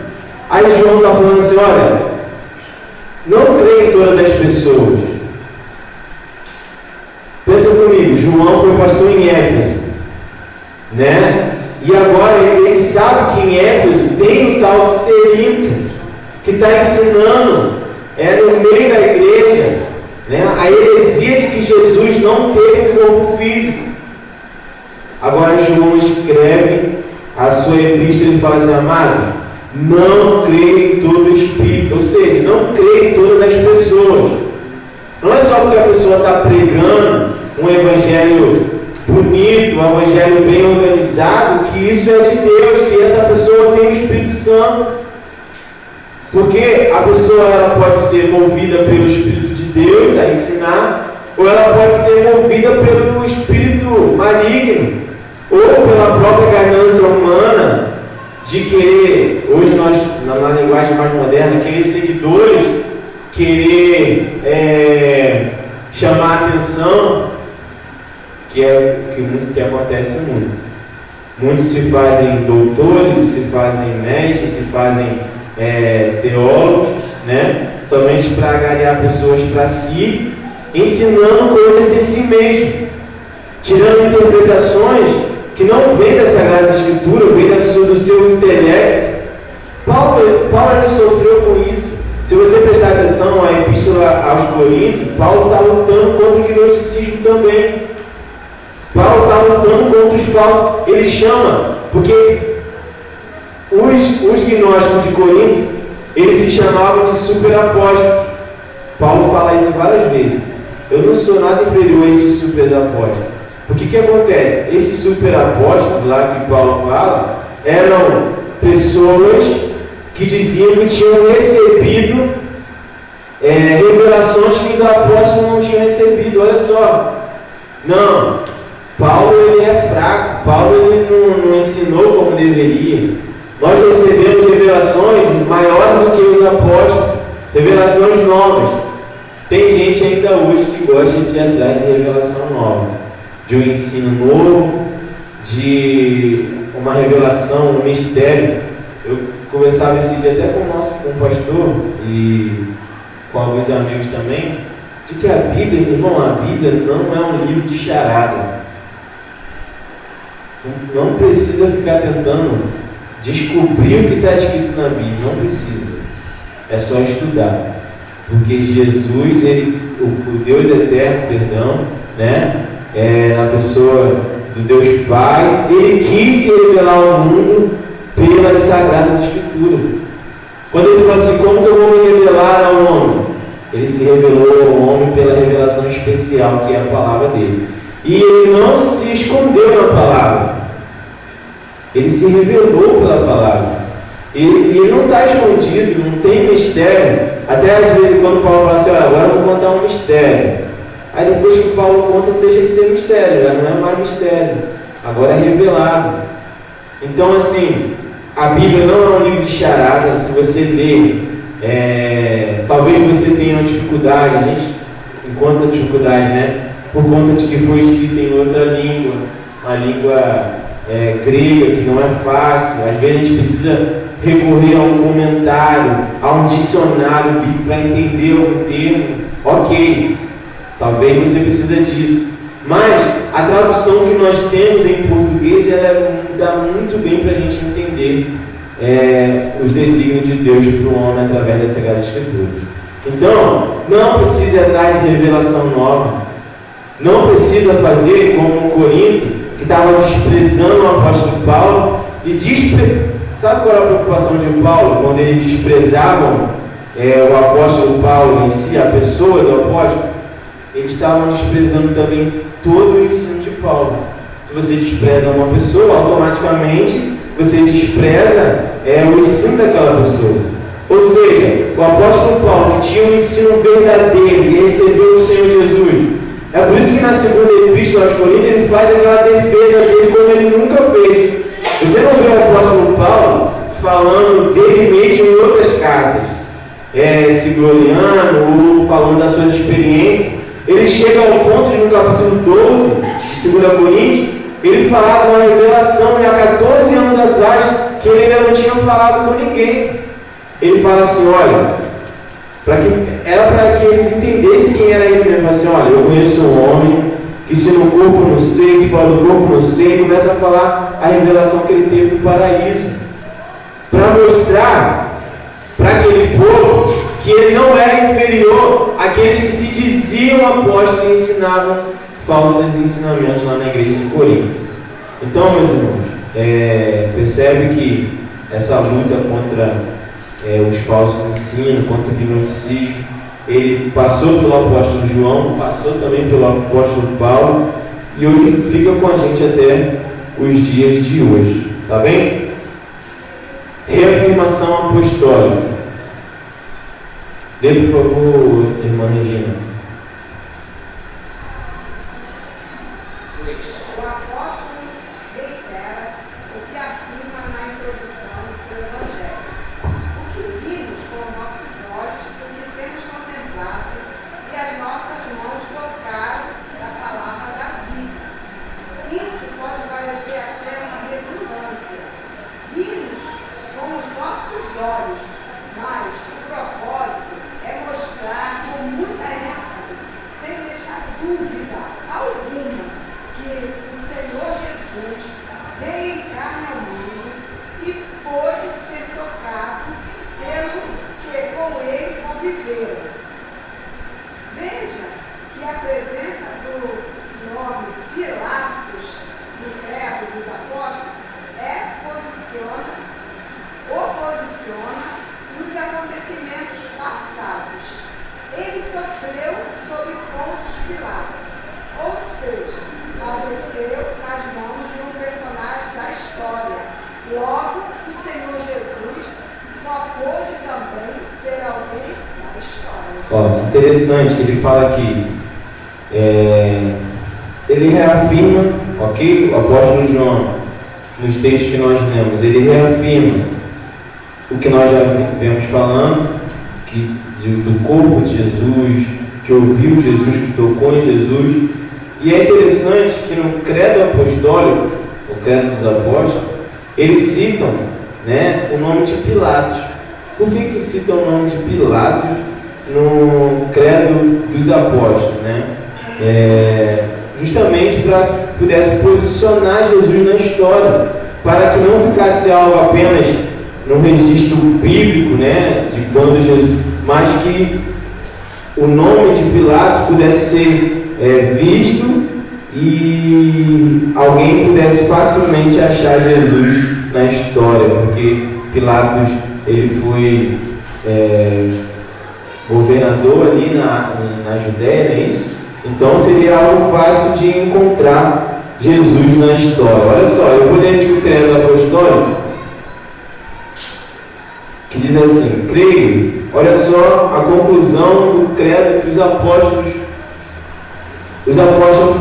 Aí João está falando assim, olha, não creia em todas as pessoas. Pensa comigo, João foi pastor em Éfeso, né? E agora ele sabe que em Éfeso tem um tal de Cerinto, que está ensinando no meio da igreja, né, a heresia de que Jesus não teve um corpo físico. Agora João escreve a sua epístola e fala assim, amados, não creia em todo espírito, ou seja, não creia em todas as pessoas. Não é só porque a pessoa está pregando um evangelho bonito, um evangelho bem organizado, que isso é de Deus, que essa pessoa tem o Espírito Santo. Porque a pessoa ela pode ser movida pelo Espírito de Deus a ensinar, ou ela pode ser movida pelo espírito maligno, ou pela própria ganância humana de querer, hoje nós, na linguagem mais moderna, querer seguidores, querer chamar a atenção, que é o que acontece muito. Muitos se fazem doutores, se fazem mestres, se fazem teólogos, né? Somente para agradar pessoas para si, ensinando coisas de si mesmo, tirando interpretações que não vêm da Sagrada Escritura, vêm do seu intelecto. Paulo ele sofreu com isso. Se você prestar atenção à Epístola aos Coríntios, Paulo está lutando contra o gnosticismo também. Paulo está lutando contra os falsos. Ele chama, porque os gnósticos de Corinto, eles se chamavam de superapóstolos. Paulo fala isso várias vezes. Eu não sou nada inferior a esses superapóstolos. O que acontece? Esses superapóstolos lá que Paulo fala, eram pessoas que diziam que tinham recebido revelações que os apóstolos não tinham recebido. Olha só. Não. Paulo ele é fraco. Paulo ele não ensinou como deveria. Nós recebemos revelações maiores do que os apóstolos, revelações novas. Tem gente ainda hoje que gosta de ir atrás de revelação nova, de um ensino novo, de uma revelação, um mistério. Eu conversava esse dia até com o pastor e com alguns amigos também, de que a Bíblia, irmão, a Bíblia não é um livro de charada. Não precisa ficar tentando descobrir o que está escrito na Bíblia, não precisa. É só estudar. Porque Jesus, o Deus eterno, né? Na pessoa do Deus Pai, ele quis se revelar ao mundo pelas Sagradas Escrituras. Quando ele falou assim, como que eu vou me revelar ao homem? Ele se revelou ao homem pela revelação especial, que é a palavra dele. E ele não se escondeu na palavra. Ele se revelou pela palavra. E ele não está escondido, não tem mistério. Até às vezes quando Paulo fala assim, olha, agora eu vou contar um mistério. Aí depois que Paulo conta, não deixa de ser mistério, já não é mais mistério. Agora é revelado. Então assim, a Bíblia não é um livro de charada. Se você ler, talvez você tenha uma dificuldade, a gente encontra essa dificuldade, né? Por conta de que foi escrito em outra língua, uma língua grega, que não é fácil. Às vezes a gente precisa recorrer a um comentário, a um dicionário bíblico para entender algum termo. Ok, talvez você precisa disso. Mas a tradução que nós temos em português, ela dá muito bem para a gente entender os desígnios de Deus para o homem através da Sagrada Escritura. Então, não precisa ir atrás de revelação nova. Não precisa fazer como o Corinto, que estava desprezando o apóstolo Paulo Sabe qual era a preocupação de Paulo quando eles desprezavam o apóstolo Paulo em si, a pessoa do apóstolo? Eles estavam desprezando também todo o ensino de Paulo. Se você despreza uma pessoa, automaticamente você despreza o ensino daquela pessoa. Ou seja, o apóstolo Paulo, que tinha um ensino verdadeiro, que recebeu do Senhor Jesus, é por isso que na segunda epístola aos Coríntios ele faz aquela defesa dele como ele nunca fez. Você não vê o apóstolo Paulo falando dele mesmo em outras cartas, se gloriando ou falando das suas experiências. Ele chega ao ponto de, no capítulo 12 de 2 Coríntios, ele falar de uma revelação de há 14 anos atrás, que ele ainda não tinha falado com ninguém. Ele fala assim, olha, era para que eles entendessem quem era ele mesmo. Assim, olha, eu conheço um homem que se no corpo não sei, se fora do corpo não sei, começa a falar a revelação que ele teve no paraíso, para mostrar para aquele povo que ele não era inferior àqueles que se diziam apóstolos e ensinavam falsos ensinamentos lá na igreja de Corinto. Então, meus irmãos, percebe que essa luta contra os falsos ensinos, contra o gnosticismo, ele passou pelo apóstolo João, passou também pelo apóstolo Paulo, e hoje fica com a gente até os dias de hoje, tá bem? Reafirmação apostólica. Dê, por favor, irmã Regina. O apóstolo reitera o que afirma na introdução do seu evangelho. O que vimos com nossos olhos, o que temos contemplado, e as nossas mãos tocaram a palavra da vida. Isso pode parecer até uma redundância. Vimos com os nossos olhos, mas o propósito é mostrar com muita ênfase, sem deixar dúvida alguma, que o Senhor Jesus veio em carne ao mundo e pôde ser tocado pelo que com ele conviveram. Veja que a presença do nome Pilatos no credo dos apóstolos oposiciona os acontecimentos passados. Ele sofreu sob Pôncio Pilatos, ou seja, padeceu nas mãos de um personagem da história. Logo, o Senhor Jesus só pôde também ser alguém da história. Interessante que ele fala aqui, ele reafirma, ok? O apóstolo João, nos textos que nós lemos, ele reafirma o que nós já vemos falando, do corpo de Jesus, que ouviu Jesus, que tocou em Jesus. E é interessante que no credo apostólico, o credo dos apóstolos, eles citam, né, o nome de Pilatos. Por que citam o nome de Pilatos no credo dos apóstolos, né? Justamente para que pudesse posicionar Jesus na história, para que não ficasse algo apenas no registro bíblico, né, de quando Jesus, mas que o nome de Pilatos pudesse ser visto e alguém pudesse facilmente achar Jesus na história, porque Pilatos ele foi governador ali na Judéia, não é isso? Então seria algo fácil de encontrar Jesus na história. Olha só, eu vou ler aqui o credo apostólico, que diz assim: creio, olha só a conclusão do credo que os apóstolos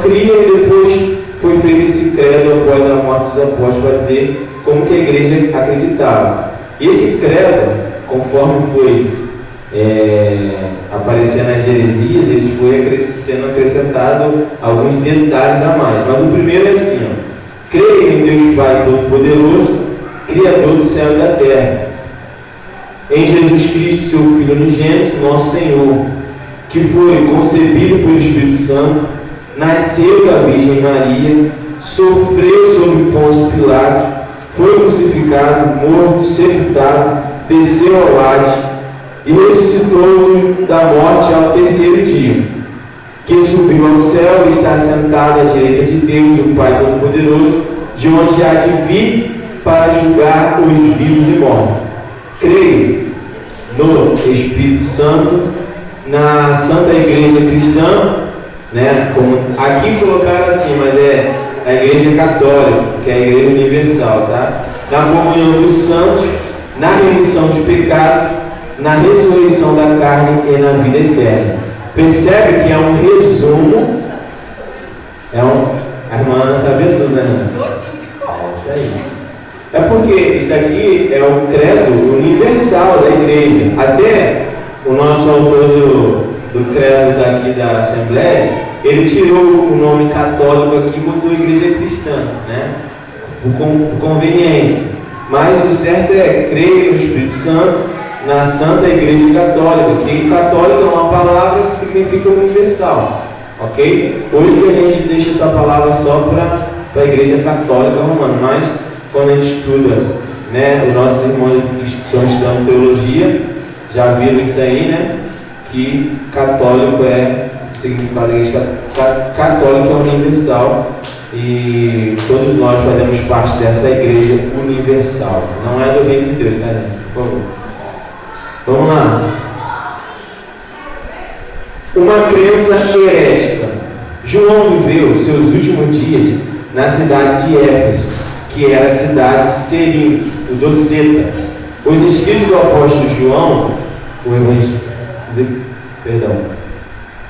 criam, e depois foi feito esse credo após a morte dos apóstolos, para dizer como que a igreja acreditava. E esse credo, conforme foi aparecendo nas heresias, ele foi sendo acrescentado alguns detalhes a mais. Mas o primeiro é assim, ó: creio em Deus Pai Todo-Poderoso, Criador do céu e da terra, em Jesus Cristo, seu Filho unigênito, nosso Senhor, que foi concebido pelo Espírito Santo, nasceu da Virgem Maria, sofreu sob Pôncio Pilatos, foi crucificado, morto, sepultado, desceu ao Hades e ressuscitou da morte ao terceiro dia, que subiu ao céu e está sentado à direita de Deus, o Pai Todo-Poderoso, de onde há de vir para julgar os vivos e mortos. Creio no Espírito Santo, na Santa Igreja Cristã, né? Como aqui colocaram assim, mas é a Igreja Católica, que é a Igreja Universal, tá? Na comunhão dos santos, na remissão dos pecados, na ressurreição da carne e na vida eterna. Percebe que é um resumo, a irmã Ana sabe tudo, né? É isso aí. É porque isso aqui é o credo universal da igreja. Até o nosso autor do credo daqui da Assembleia, ele tirou o nome católico aqui e botou igreja cristã, né? Por conveniência. Mas o certo é crer no Espírito Santo, na Santa Igreja Católica, que católica é uma palavra que significa universal, ok? Hoje a gente deixa essa palavra só para a Igreja Católica Romana, mas quando a gente estuda, né, os nossos irmãos que estão estudando teologia, já viram isso aí, né? Que católico o significado da Igreja Católica é universal e todos nós fazemos parte dessa Igreja universal. Não é do reino de Deus, tá, gente? Por favor. Vamos lá. Uma crença herética. João viveu seus últimos dias na cidade de Éfeso, que era a cidade de Serim, o Doceta. Os escritos do apóstolo João,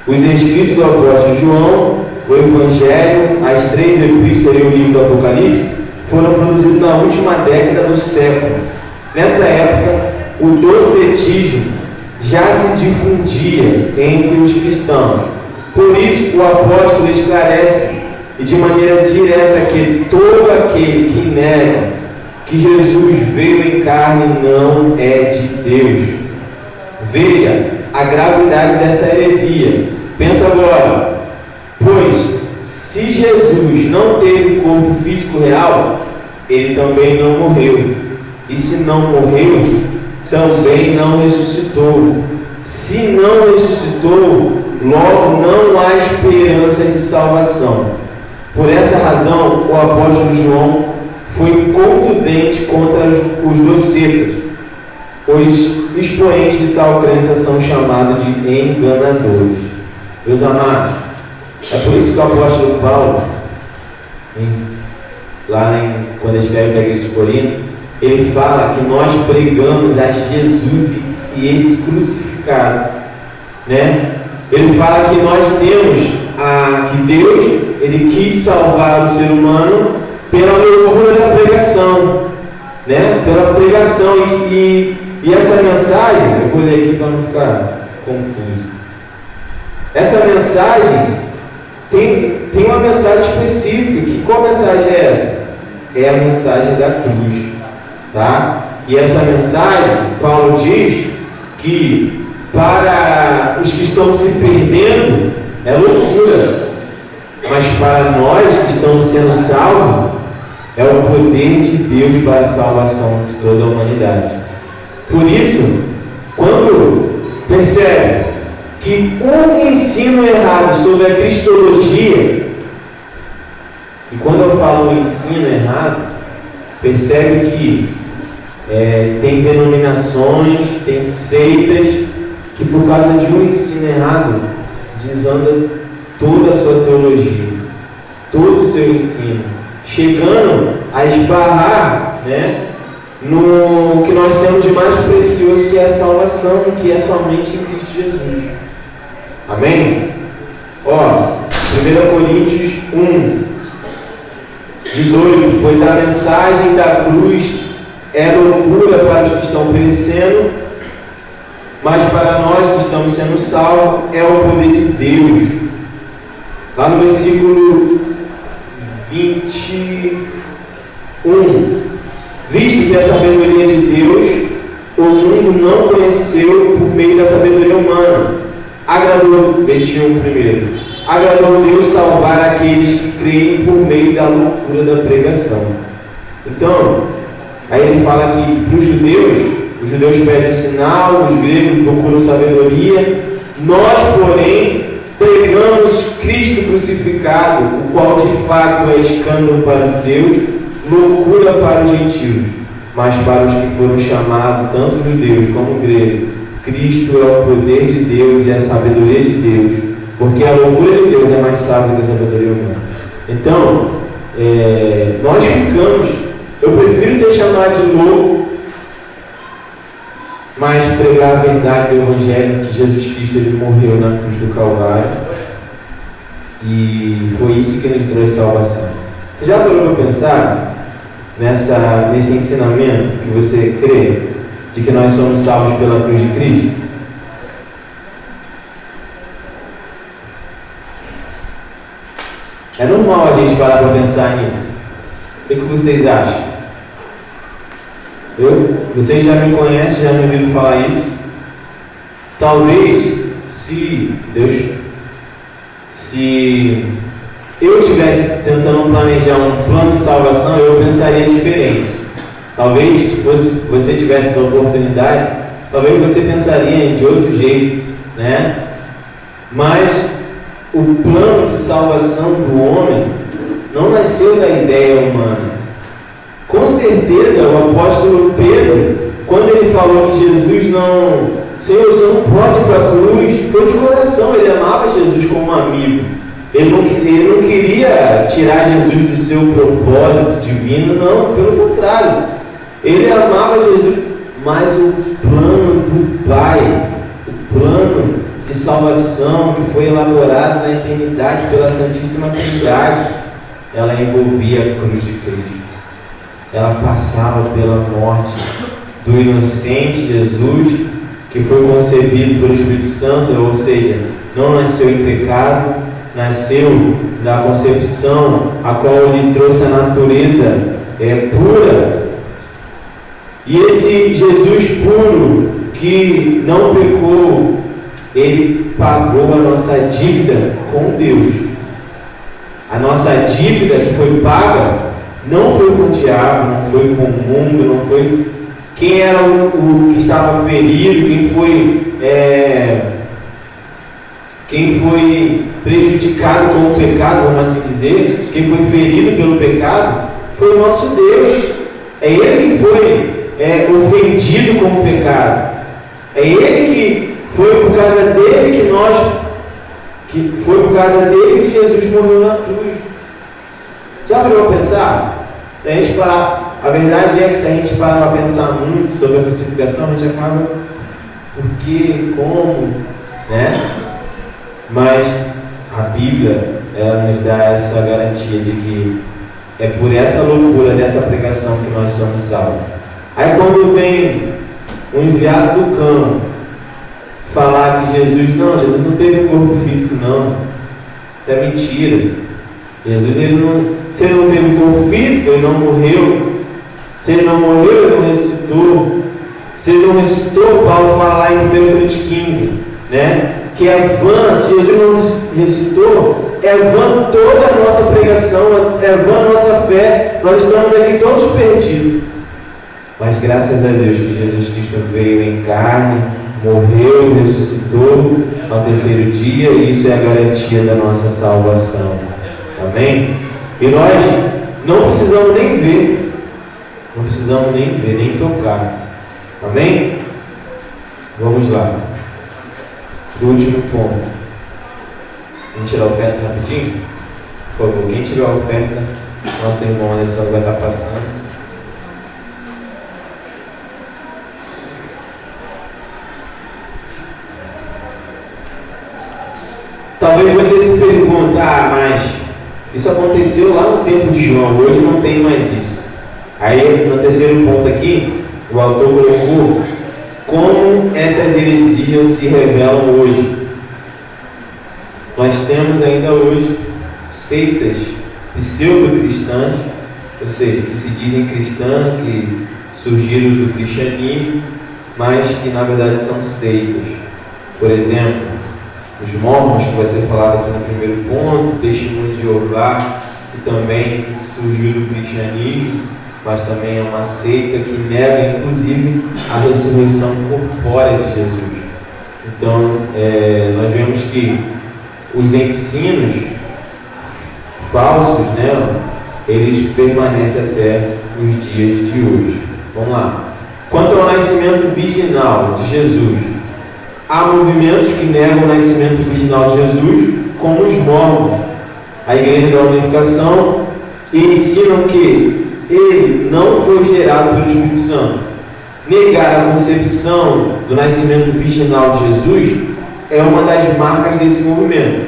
os escritos do apóstolo João, o Evangelho, as 3 epístolas e o livro do Apocalipse foram produzidos na última década do século. Nessa época, o docetismo já se difundia entre os cristãos. Por isso, o apóstolo esclarece e de maneira direta que todo aquele que nega que Jesus veio em carne não é de Deus. Veja a gravidade dessa heresia. Pensa agora. Pois, se Jesus não teve corpo físico real, ele também não morreu. E se não morreu, também não ressuscitou. Se não ressuscitou, logo não há esperança de salvação. Por essa razão, o apóstolo João foi contundente contra os docetas. Os expoentes de tal crença são chamados de enganadores. Meus amados, é por isso que o apóstolo Paulo, quando ele escreve para a igreja de Corinto, ele fala que nós pregamos a Jesus e esse crucificado, né? Ele fala que nós temos que Deus, ele quis salvar o ser humano pela loucura da pregação, né? Pela pregação e essa mensagem, eu vou ler aqui para não ficar confuso. Essa mensagem tem uma mensagem específica. E qual mensagem é essa? É a mensagem da cruz, tá? E essa mensagem, Paulo diz que para os que estão se perdendo é loucura, mas para nós que estamos sendo salvos é o poder de Deus para a salvação de toda a humanidade. Por isso, quando percebe que um ensino errado sobre a cristologia, e quando eu falo ensino errado, percebe que tem denominações, tem seitas que por causa de um ensino errado desanda toda a sua teologia, todo o seu ensino, chegando a esbarrar, né, no que nós temos de mais precioso, que é a salvação, que é somente em Cristo Jesus. Amém? 1 Coríntios 1, 18. Pois a mensagem da cruz é loucura para os que estão perecendo, mas para nós que estamos sendo salvos é o poder de Deus. Lá no versículo 21, visto que a sabedoria de Deus o mundo não conheceu por meio da sabedoria humana, agradou, 21 primeiro, agradou Deus salvar aqueles que creem por meio da loucura da pregação. Então, aí ele fala que para os judeus pedem sinal, os gregos procuram sabedoria, nós, porém, pregamos Cristo crucificado, o qual de fato é escândalo para os judeus, loucura para os gentios, mas para os que foram chamados, tanto judeus como gregos, Cristo é o poder de Deus e a sabedoria de Deus, porque a loucura de Deus é mais sábia que a sabedoria humana. Então, nós ficamos, eu prefiro ser chamado de louco, mas pregar a verdade do Evangelho, que Jesus Cristo ele morreu na cruz do Calvário, e foi isso que nos trouxe salvação. Você já parou para pensar nesse ensinamento que você crê, de que nós somos salvos pela cruz de Cristo? É normal a gente parar para pensar nisso. O que vocês acham? Vocês já me conhecem, já me ouviram falar isso? Talvez, se eu estivesse tentando planejar um plano de salvação, eu pensaria diferente. Talvez, se você tivesse essa oportunidade, talvez você pensaria de outro jeito, né? Mas o plano de salvação do homem não nasceu da ideia humana. Com certeza, o apóstolo Pedro, quando ele falou que Jesus Senhor, você não pode ir para a cruz, foi de coração, ele amava Jesus como um amigo. Ele não queria tirar Jesus do seu propósito divino, não, pelo contrário. Ele amava Jesus, mas o plano do Pai, o plano de salvação que foi elaborado na eternidade pela Santíssima Trindade, ela envolvia a cruz de Cristo. Ela passava pela morte do inocente Jesus, que foi concebido pelo Espírito Santo, ou seja, não nasceu em pecado, nasceu da concepção a qual lhe trouxe a natureza pura. E esse Jesus puro, que não pecou, ele pagou a nossa dívida com Deus. A nossa dívida que foi paga não foi com o diabo, não foi com o mundo, não foi quem era o que estava ferido, quem foi prejudicado com o pecado, vamos assim dizer, quem foi ferido pelo pecado, foi o nosso Deus. É Ele que foi ofendido com o pecado. É Ele que foi por causa dele que Jesus morreu na cruz. Já parou para pensar? A verdade é que se a gente parar para pensar muito sobre a crucificação, a gente acaba por quê, como, né? Mas a Bíblia, ela nos dá essa garantia de que é por essa loucura dessa pregação que nós somos salvos. Aí quando vem um enviado do campo falar que Jesus não teve um corpo físico, não. Isso é mentira. Jesus, se ele não teve um corpo físico, ele não morreu. Se ele não morreu, ele não ressuscitou. Se ele não ressuscitou, Paulo fala lá em 1 Coríntios 15, né? Que é vã, se Jesus não ressuscitou, é vã toda a nossa pregação, é vã a nossa fé. Nós estamos aqui todos perdidos. Mas graças a Deus que Jesus Cristo veio em carne, morreu, ressuscitou ao terceiro dia, e isso é a garantia da nossa salvação. Amém? E nós não precisamos nem ver, nem tocar. Amém? Vamos lá. O último ponto. Vamos tirar a oferta rapidinho? Por favor, quem tiver a oferta, nosso irmão Alessandro vai estar passando. Talvez você se pergunte, mas isso aconteceu lá no tempo de João, hoje não tem mais isso. Aí, no terceiro ponto aqui, o autor colocou como essas heresias se revelam hoje. Nós temos ainda hoje seitas pseudo-cristãs, ou seja, que se dizem cristãs, que surgiram do cristianismo, mas que na verdade são seitas. Por exemplo, os mormons, que vai ser falado aqui no primeiro ponto, o testemunho de Jeová, que também surgiu do cristianismo, mas também é uma seita que nega inclusive a ressurreição corpórea de Jesus. Então, nós vemos que os ensinos falsos, eles permanecem até os dias de hoje. Vamos lá. Quanto ao nascimento virginal de Jesus, há movimentos que negam o nascimento virginal de Jesus, como os mormons, a Igreja da Unificação, e ensinam que ele não foi gerado pelo Espírito Santo. Negar a concepção do nascimento virginal de Jesus é uma das marcas desse movimento.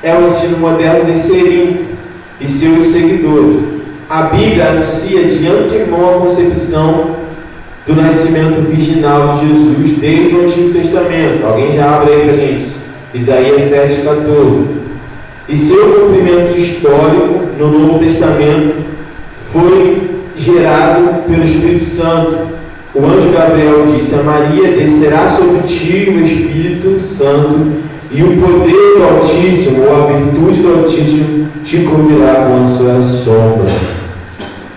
É o ensino moderno de Serinto e seus seguidores. A Bíblia anuncia de antemão a concepção do nascimento virginal de Jesus desde o Antigo Testamento. Alguém já abre aí para a gente. Isaías 7,14. e seu cumprimento histórico no Novo Testamento foi gerado pelo Espírito Santo. O anjo Gabriel disse a Maria: descerá sobre ti o Espírito Santo, e o poder do Altíssimo, ou a virtude do Altíssimo, te cobrirá com a sua sombra.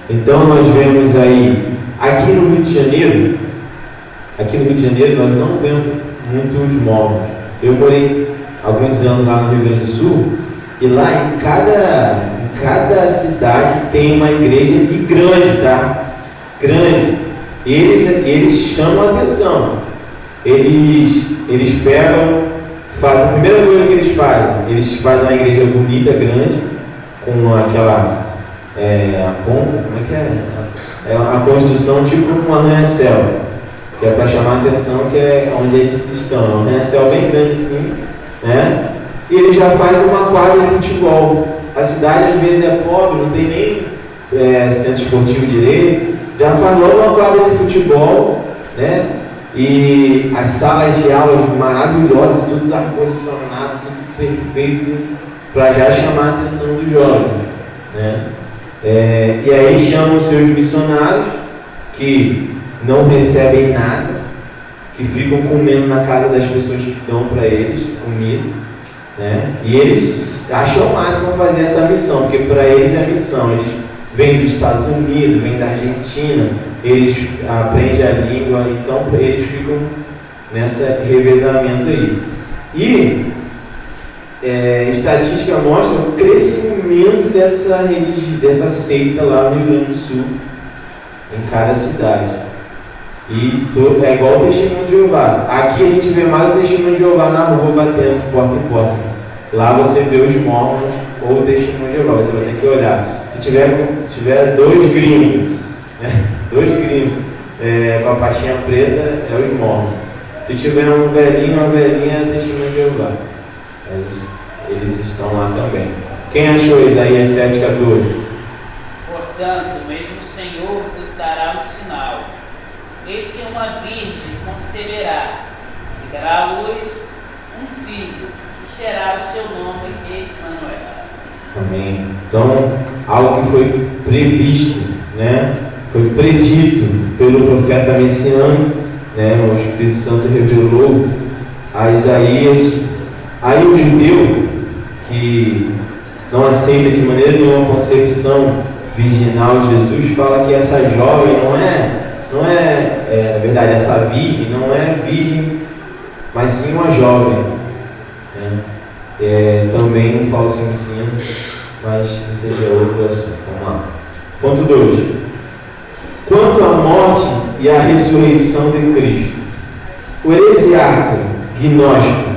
Então nós vemos aí, aqui no Rio de Janeiro, nós não vemos muitos mormons. Eu morei alguns anos lá no Rio Grande do Sul, e lá em cada cidade tem uma igreja, e grande, tá? Grande. E eles chamam a atenção. Eles pegam, a primeira coisa que eles fazem uma igreja bonita, grande, com aquela como é que é? É a construção tipo um arranha-céu, que é para chamar a atenção, que é onde eles estão. É um arranha-céu bem grande assim, né? E ele já faz uma quadra de futebol. A cidade às vezes é pobre, não tem nem centro esportivo direito. Já faz logo uma quadra de futebol, né? E as salas de aulas maravilhosas, tudo ar-condicionado, tudo perfeito, para já chamar a atenção dos jovens, né? E aí chamam os seus missionários, que não recebem nada, que ficam comendo na casa das pessoas que dão para eles comida, né? E eles acham o máximo fazer essa missão, porque para eles é missão. Eles vêm dos Estados Unidos, vêm da Argentina, eles aprendem a língua, então eles ficam nesse revezamento aí. E estatística mostra o crescimento dessa seita lá no Rio Grande do Sul, em cada cidade. E é igual o testemunho de Jeová. Aqui a gente vê mais o testemunho de Jeová na rua, batendo porta em porta. Lá você vê os mormons ou o testemunho de Jeová, você vai ter que olhar. Se tiver dois gringos, né? Com a pastinha preta, é os mormons. Se tiver um velhinho, uma velhinha, é testemunho de Jeová. Eles estão lá também. Quem achou Isaías 7,14? Portanto, mesmo o Senhor vos dará um sinal. Eis que uma virgem conceberá e dará à luz um filho, e será o seu nome Emanuel. Amém. Então, algo que foi previsto, né? Foi predito pelo profeta messiânico, né? O Espírito Santo revelou a Isaías. Aí o judeu que não aceita de maneira nenhuma a concepção virginal de Jesus fala que essa jovem na verdade, essa virgem não é virgem, mas sim uma jovem, né? Também um falso ensino, mas isso seja outro assunto. Vamos lá. Ponto 2. Quanto à morte e à ressurreição de Cristo, o heresiarca gnóstico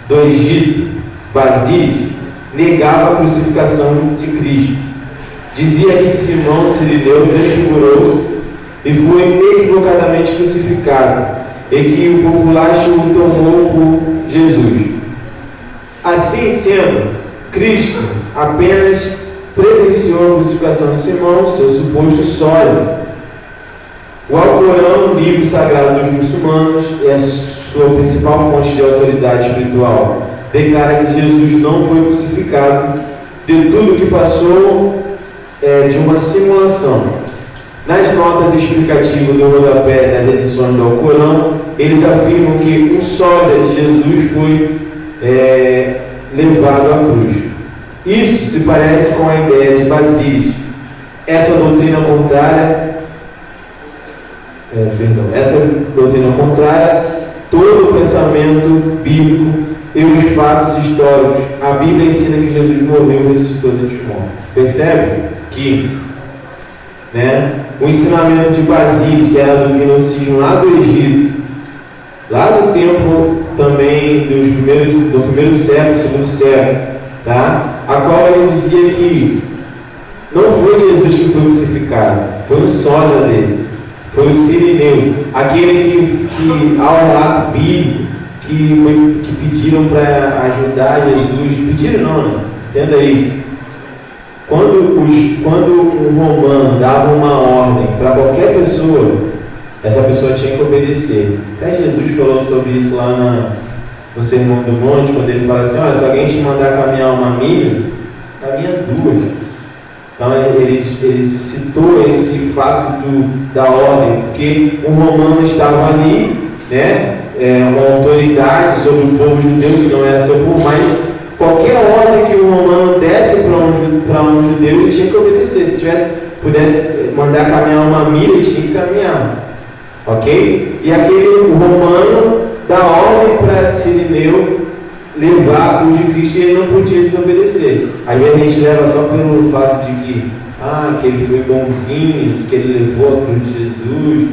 do Egito, Basílio, negava a crucificação de Cristo. Dizia que Simão Cirineu transfigurou-se e foi equivocadamente crucificado, e que o populacho o tomou por Jesus. Assim sendo, Cristo apenas presenciou a crucificação de Simão, seu suposto sósia. O Alcorão, livro sagrado dos muçulmanos, é a sua principal fonte de autoridade espiritual. Declara que Jesus não foi crucificado, de tudo que passou de uma simulação. Nas notas explicativas do rodapé das edições do Alcorão, eles afirmam que um sósia de Jesus foi levado à cruz. Isso se parece com a ideia de Basílio. Essa doutrina contrária, todo o pensamento bíblico e os fatos históricos. A Bíblia ensina que Jesus morreu e ressuscitou dentre os mortos. Percebe que, o ensinamento de Basílio, que era do gnosticismo lá do Egito, lá no tempo também do primeiro século, segundo século, tá? A qual ele dizia que não foi Jesus que foi crucificado, foi o sósia dele, foi o Cirineu, aquele que ao relato bíblico, que pediram para ajudar Jesus. Pediram não, né? Entenda isso. Quando um romano dava uma ordem para qualquer pessoa, essa pessoa tinha que obedecer. Até Jesus falou sobre isso lá no Sermão do Monte, quando ele fala assim: olha, se alguém te mandar caminhar 1 milha, caminha 2. Então ele citou esse fato da ordem, porque o romano estava ali, né, uma autoridade sobre o povo judeu que não era seu povo, mas qualquer ordem que o romano desse para um judeu, ele tinha que obedecer. Se pudesse mandar caminhar 1 milha, ele tinha que caminhar. Ok? E o romano dá ordem para Cirineu levar a cruz de Cristo e ele não podia desobedecer. Às vezes a gente leva só pelo fato de que ele foi bonzinho, de que ele levou a cruz de Jesus.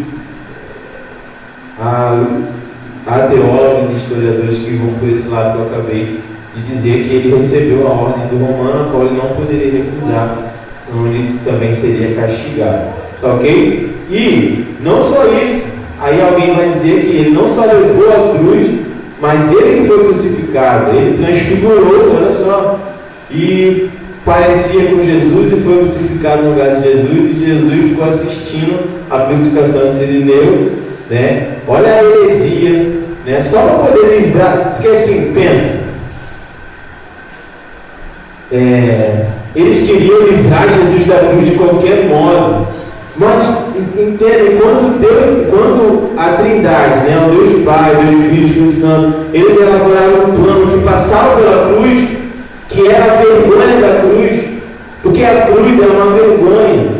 Há teólogos e historiadores que vão por esse lado que eu acabei de dizer, que ele recebeu a ordem do romano, a qual ele não poderia recusar, senão ele também seria castigado. Tá ok? E não só isso, aí alguém vai dizer que ele não só levou a cruz, mas ele que foi crucificado, ele transfigurou-se, olha só, e parecia com Jesus e foi crucificado no lugar de Jesus, e Jesus ficou assistindo a crucificação de Cirineu, né? Olha a heresia, né? Só para poder livrar, porque assim, pensa, eles queriam livrar Jesus da cruz de qualquer modo, mas entendem, enquanto a Trindade, né, o Deus Pai, Deus Filho, Espírito Santo, eles elaboraram um plano que passava pela cruz, que era a vergonha da cruz, porque a cruz era uma vergonha,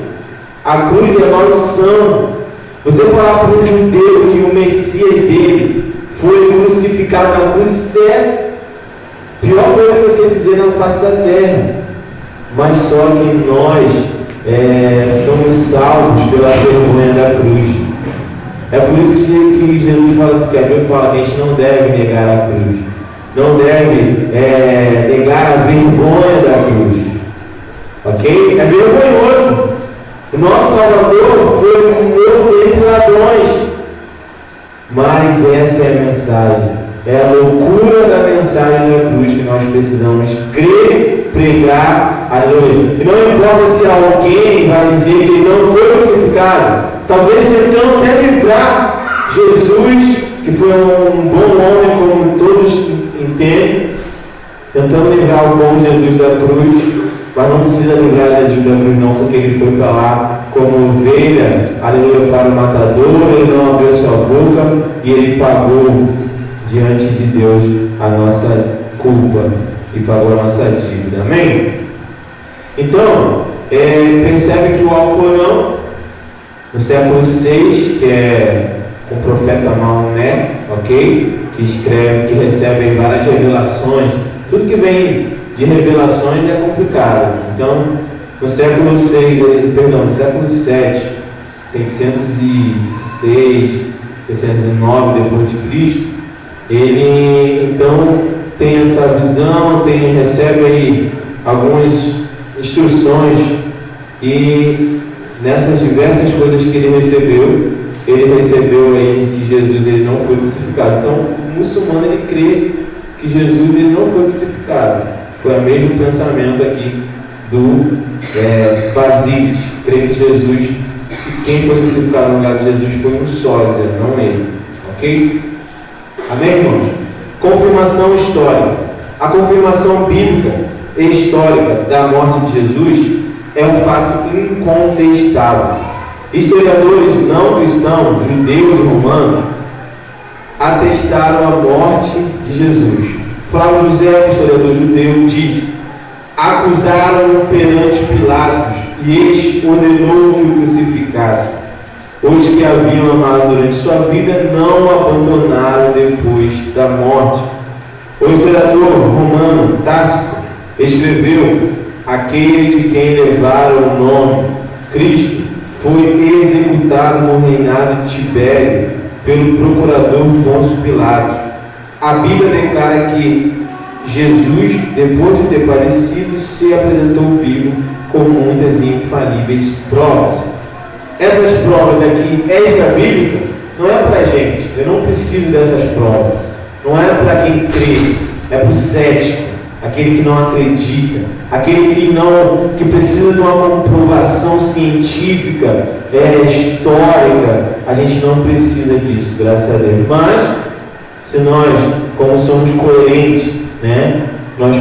a cruz é maldição. Você falar para um judeu que o Messias dele foi crucificado na cruz, isso é a pior coisa que você dizer na face da terra. Mas só que nós somos salvos pela vergonha da cruz. É por isso que Jesus fala assim, que a Bíblia fala que a gente não deve negar a cruz, não deve negar a vergonha da cruz. Ok? É vergonhoso. O nosso Salvador foi morto entre ladrões. Mas essa é a mensagem. É a loucura da mensagem da cruz que nós precisamos crer, pregar, aleluia. E não importa se alguém vai dizer que ele não foi crucificado, talvez tentando até livrar Jesus, que foi um bom homem, como todos entendem, tentando livrar o bom Jesus da cruz, mas não precisa livrar Jesus da cruz não, porque ele foi para lá como ovelha, aleluia, para o matador, ele não abriu sua boca e ele pagou diante de Deus a nossa culpa e pagou a nossa dívida, amém? Então, percebe que o Alcorão, no século VI, que é com o profeta Maomé, ok? Que escreve, que recebe várias revelações, tudo que vem de revelações é complicado. Então, no século VII, no século VII, 606, 609 depois de Cristo, ele então tem essa visão, recebe aí algumas instruções, e nessas diversas coisas que ele recebeu aí de que Jesus ele não foi crucificado. Então, o muçulmano ele crê que Jesus ele não foi crucificado. Foi o mesmo pensamento aqui do Basílio, crê que Jesus, quem foi crucificado no lugar de Jesus foi um sósia, não ele. Ok? Amém, irmãos? Confirmação histórica. A confirmação bíblica e histórica da morte de Jesus é um fato incontestável. Historiadores não cristãos, judeus e romanos, atestaram a morte de Jesus. Flávio José, historiador judeu, disse: acusaram-o perante Pilatos e este ordenou que o crucificasse. Os que haviam amado durante sua vida não o abandonaram depois da morte. O historiador romano Tácito escreveu: aquele de quem levaram o nome Cristo foi executado no reinado de Tibério pelo procurador Pôncio Pilatos. A Bíblia declara que Jesus, depois de ter padecido, se apresentou vivo com muitas e infalíveis provas. Essas provas aqui extra-bíblicas não é para a gente, eu não preciso dessas provas. Não é para quem crê, é para o cético, aquele que não acredita, aquele que precisa de uma comprovação científica, histórica. A gente não precisa disso, graças a Deus. Mas Se nós, como somos coerentes, né, nós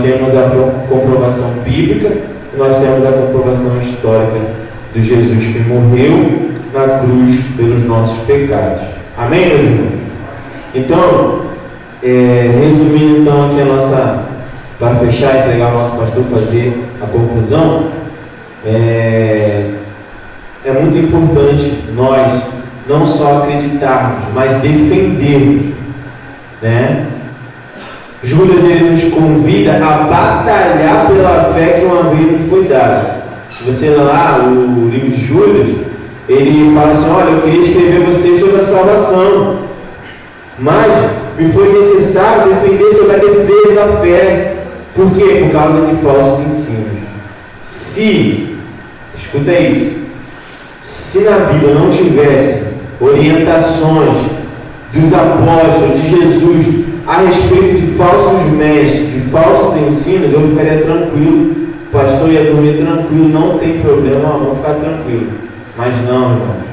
temos a comprovação bíblica, nós temos a comprovação histórica de Jesus que morreu na cruz pelos nossos pecados. Amém, meus irmãos? Então, resumindo então aqui para fechar, entregar ao nosso pastor fazer a conclusão, é muito importante nós não só acreditarmos, mas defendermos, né? Judas, ele nos convida a batalhar pela fé que uma vez nos foi dada. Se você lê lá o livro de Judas, ele fala assim: olha, eu queria escrever vocês sobre a salvação, mas me foi necessário defender sobre a defesa da fé. Por quê? Por causa de falsos ensinos. Escuta isso, se na Bíblia não tivesse orientações dos apóstolos, de Jesus, a respeito de falsos mestres, de falsos ensinos, eu ficaria tranquilo, o pastor ia dormir tranquilo, não tem problema, vamos ficar tranquilo. Mas não, irmãos.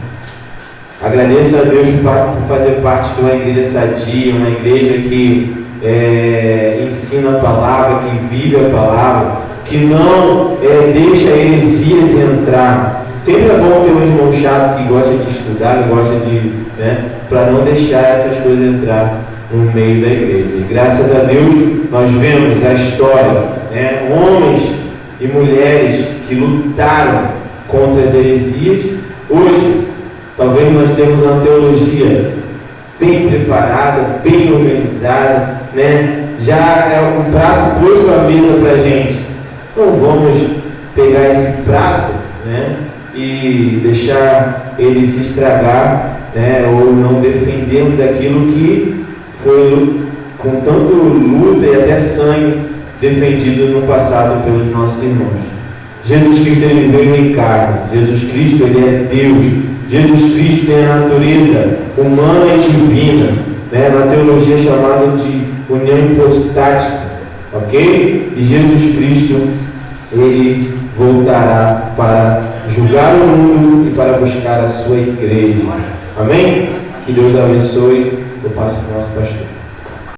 Agradeço a Deus por fazer parte de uma igreja sadia, uma igreja que ensina a palavra, que vive a palavra, que não deixa heresias entrar. Sempre é bom ter um irmão chato que gosta de estudar, que gosta de, para não deixar essas coisas entrar no meio da igreja. E graças a Deus nós vemos a história, homens e mulheres que lutaram contra as heresias. Hoje, talvez nós temos uma teologia bem preparada, bem organizada, já é um prato posto à mesa para a gente. Não vamos pegar esse prato, e deixar ele se estragar, ou não defendermos aquilo que foi com tanto luta e até sangue defendido no passado pelos nossos irmãos. Jesus Cristo, ele veio em carne. Jesus Cristo, ele é Deus. Jesus Cristo tem a natureza humana e divina, na teologia chamada de união hipostática, ok? E Jesus Cristo, ele voltará para julgar o mundo e para buscar a sua igreja. Amém? Que Deus abençoe. Eu passo para o nosso pastor.